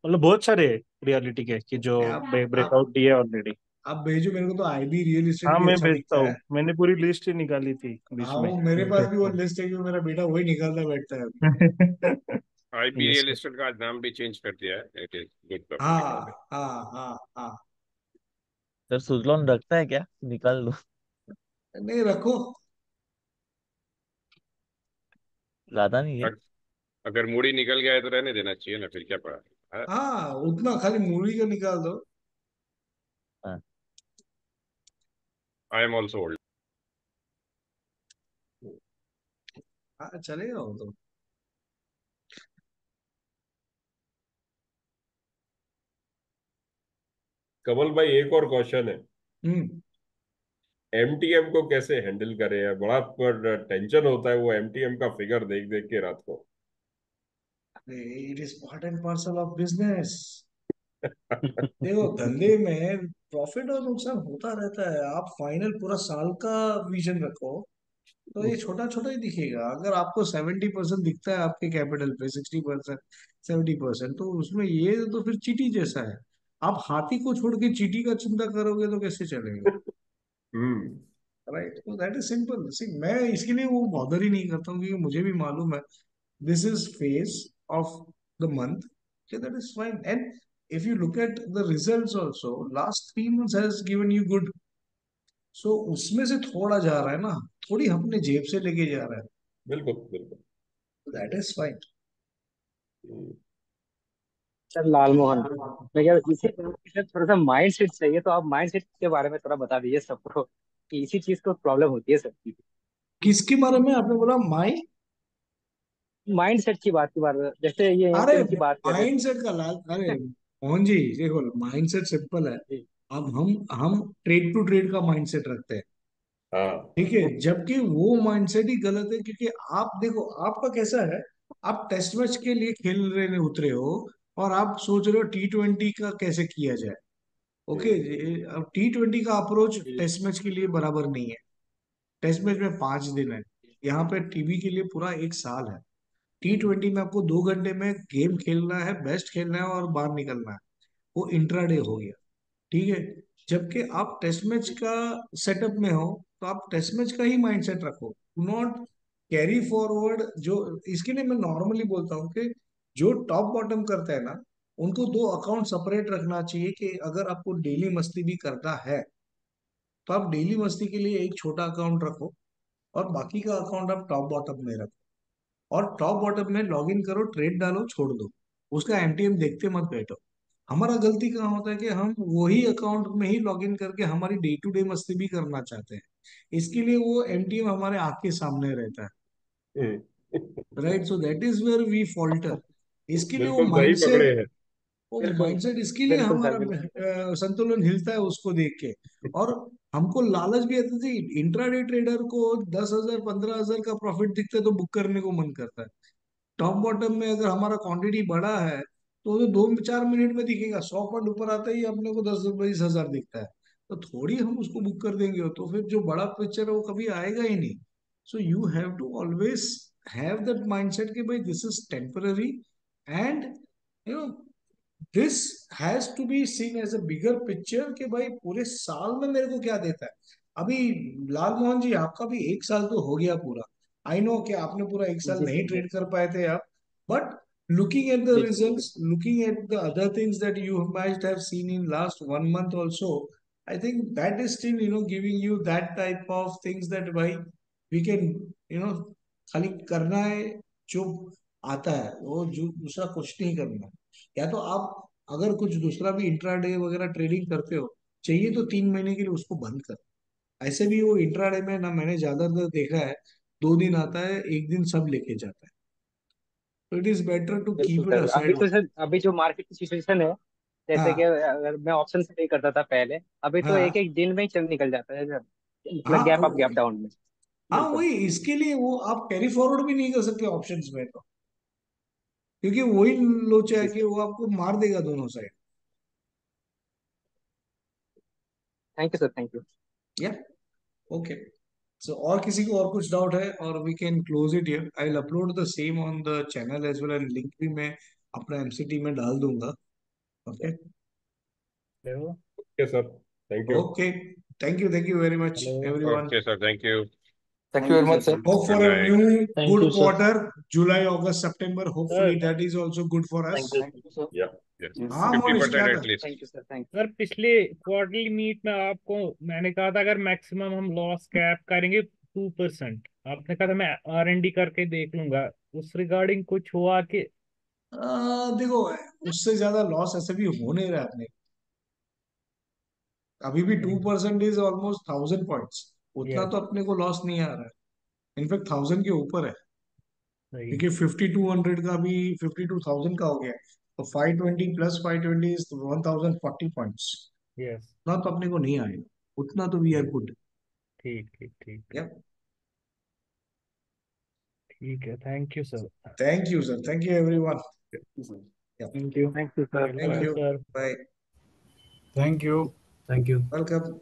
मतलब बहुत सारे रियलिटी के कि जो आप ब्रेकआउट दिए ऑलरेडी। आप भेजो मेरे को, तो आईबी रियल एस्टेट हाँ भी मैं अच्छा भेजता दिखता हूँ, है। मैंने पूरी लिस्ट ही निकाली थी बीच हाँ, में। वो मेरे पास भी वो भेजता लिस्ट है, कि मेरा बेटा वही निकालता बैठता है अभी। हूँ। आईबी यस रियल एस्टेट का आज नाम भी चेंज कर दिया है, it is good public accounting. हाँ हाँ हाँ हाँ, सर सुजलॉन रखता है क्या, निकाल लो। नहीं रखो। ज्यादा नहीं है। अगर मूडी निकल गया है तो रहने देना चाहिए ना, फिर क्या पड़ा। हाँ, उतना खाली मूवी का निकाल दो। हाँ। I am also old. हाँ, चलेगा वो तो। कमल भाई एक और क्वेश्चन है, हम्म, एमटीएम को कैसे हैंडल करें यार? बड़ा टेंशन होता है वो एमटीएम का फिगर देख देख के रात को। It is part and parcel of business. देखो, धंधे में प्रॉफिट और नुकसान होता रहता है, आप फाइनल पूरा साल का विजन रखो, तो ये छोटा छोटा ही दिखेगा। अगर आपको 70% दिखता है आपके कैपिटल पे, 60%, 70%, तो उसमें ये तो फिर चीटी जैसा है। आप हाथी को छोड़ के चीटी का चिंता करोगे तो कैसे चलेगा? हम्म। राइट, तो दैट इज सिंपल। सी मैं इसके लिए वो बॉदर ही नहीं करता हूँ, क्योंकि मुझे भी मालूम है this is phase of the month, Okay, that is fine. And if you look at the results also, last 3 months has given you good. So उसमें से थोड़ा जा रहा है ना, थोड़ी अपने जेब से लेके जा रहा है. बिल्कुल बिल्कुल. That is fine. Sir Lalmohan, मैं क्या इसी सर थोड़ा सा माइंड सेट चाहिए, तो आप माइंड सेट के बारे में थोड़ा बता दीजिए सबको कि इसी चीज को प्रॉब्लम होती है सबकी. किसके बारे में आपने बोला? माइंड सेट की बात जैसे ये अरे एमटीएम की बात कर रहे माइंडसेट का लाल, अरे मोहन जी देखो, माइंडसेट सिंपल है. थे. अब हम ट्रेड टू ट्रेड का माइंडसेट रखते हैं, हाँ. ठीक है, जबकि वो माइंडसेट ही गलत है. क्योंकि आप देखो, आपका कैसा है, आप टेस्ट मैच के लिए खेल रहे उतरे हो, और आप सोच रहे हो T20 का कैसे किया जाए. ओके, अब T20 का अप्रोच टेस्ट मैच के लिए बराबर नहीं है. टेस्ट मैच में 5 दिन है, यहाँ पे टीवी के लिए पूरा 1 साल है. T20 में आपको 2 घंटे में गेम खेलना है, बेस्ट खेलना है और बाहर निकलना है. वो इंट्राडे हो गया, ठीक है. जबकि आप टेस्ट मैच का सेटअप में हो, तो आप टेस्ट मैच का ही माइंडसेट रखो. Do not carry forward. जो इसके लिए मैं नॉर्मली बोलता हूँ कि जो टॉप बॉटम करता है ना, उनको 2 अकाउंट सेपरेट रखना चाहिए. कि अगर आपको डेली मस्ती भी करना है, तो आप डेली मस्ती के लिए एक छोटा अकाउंट रखो, और बाकी का अकाउंट आप टॉप बॉटम में रखो. और टॉप बॉटम में लॉग इन करो, ट्रेड डालो, छोड़ दो. उसका एमटीएम देखते मत बैठो. हमारा गलती कहाँ होता है कि हम वही अकाउंट में ही लॉग इन करके हमारी डे टू डे मस्ती भी करना चाहते हैं. इसके लिए वो एमटीएम हमारे आंख के सामने रहता है, right. So that is where we falter. इसके लिए वो बिल्कुल सही पकड़े माइंडसेट, हैं. वो बिल्कुल माइंडसेट इसके लिए बिल्कुल सर हमारा बिल्कुल. संतुलन हिलता है उसको देख के. और हमको लालच भी आती थी. इंट्राडे ट्रेडर को 10,000 15,000 का प्रॉफिट दिखता है तो बुक करने को मन करता है. टॉप बॉटम में अगर हमारा क्वांटिटी बड़ा है, तो 2-4 मिनट में दिखेगा. 100 पॉइंट ऊपर आता ही अपने को 10-20 हजार दिखता है. तो थोड़ी हम उसको बुक कर देंगे, तो फिर जो बड़ा पिक्चर है वो कभी आएगा ही नहीं. So you have to always have that mindset कि भाई this is temporary, and you know this has to be seen as a bigger picture. कि भाई पूरे साल में मेरे को क्या देता है. अभी लाल मोहन जी, आपका भी 1 साल तो हो गया पूरा. आई नो कि आपने पूरा 1 साल जी नहीं सर. ट्रेड कर पाए थे आप. बट looking at the जी sir. results, looking at the other things that you might have seen in last 1 month also, I think that is still giving you that type of things that why we can you know खाली करना है जो आता है, वो जो दूसरा कुछ नहीं करना है. या तो आप अगर कुछ दूसरा भी इंट्राडे वगैरह ट्रेडिंग करते हो, चाहिए तो 3 महीने के लिए उसको बंद कर. ऐसे भी वो इंट्राडे में ना, मैंने ज्यादातर देखा है 2 दिन आता है, एक दिन सब लेके जाता है. तो इट इज बेटर टू बिल्कुल कीप इट सर. अभी असाइड. तो सर, अभी जो मार्केट की सिचुएशन है, जैसे कि हाँ अगर मैं ऑप्शन से नहीं करता था पहले, अभी तो एक हाँ एक दिन में ही चल निकल जाता है सर. मतलब हाँ गैप अप गैप डाउन में. हाँ, बिल्कुल. वही इसके लिए वो आप कैरी फॉरवर्ड भी नहीं कर सकते ऑप्शंस में, तो क्योंकि वही लोचा है जी कि सर. वो आपको मार देगा दोनों side. Thank you sir. Thank you. या ओके. सो और किसी को और कुछ डाउट है, और we can close it here. I will upload the same on the channel as well, and link भी मैं अपना एमसीटी में डाल दूंगा. Okay. Hello. Okay sir. Thank you. Okay, thank you very much hello. Everyone. Okay sir, thank you. Thank you thank very you sir. much, sir. Thank you. Hope for good a night. new Thank good you, sir. quarter. July, August, September. Hopefully sir that is also good for us. Thank you. Thank you sir. या. Yes, yes हाँ sir. 50% Monish, क्या था? At least. Thank you sir. Thank sir पिछले quarterly meet में आपको मैंने कहा था अगर मैक्सिमम हम लॉस कैप करेंगे 2%, आपने कहा था मैं आर एन डी करके देख लूंगा. उस रिगार्डिंग कुछ हुआ कि देखो, उससे ज्यादा लॉस ऐसे भी हो नहीं रहा है अपने. अभी भी 2% इज ऑलमोस्ट 1,000 पॉइंट्स. उतना यस तो अपने को लॉस नहीं आ रहा है. इनफैक्ट 1,000 के ऊपर है. सही. क्योंकि 5,200 का भी 52,000 का हो गया है. तो 520 प्लस 520 इज 1,040 पॉइंट्स. यस. उतना तो अपने को नहीं आएगा. उतना तो वी आर गुड. ठीक ठीक ठीक या ठीक है. Thank you sir. Thank you sir. Thank you everyone. Thank you. Thank you sir. Thank hello you. Sir. Bye. Thank you. Thank you. Welcome.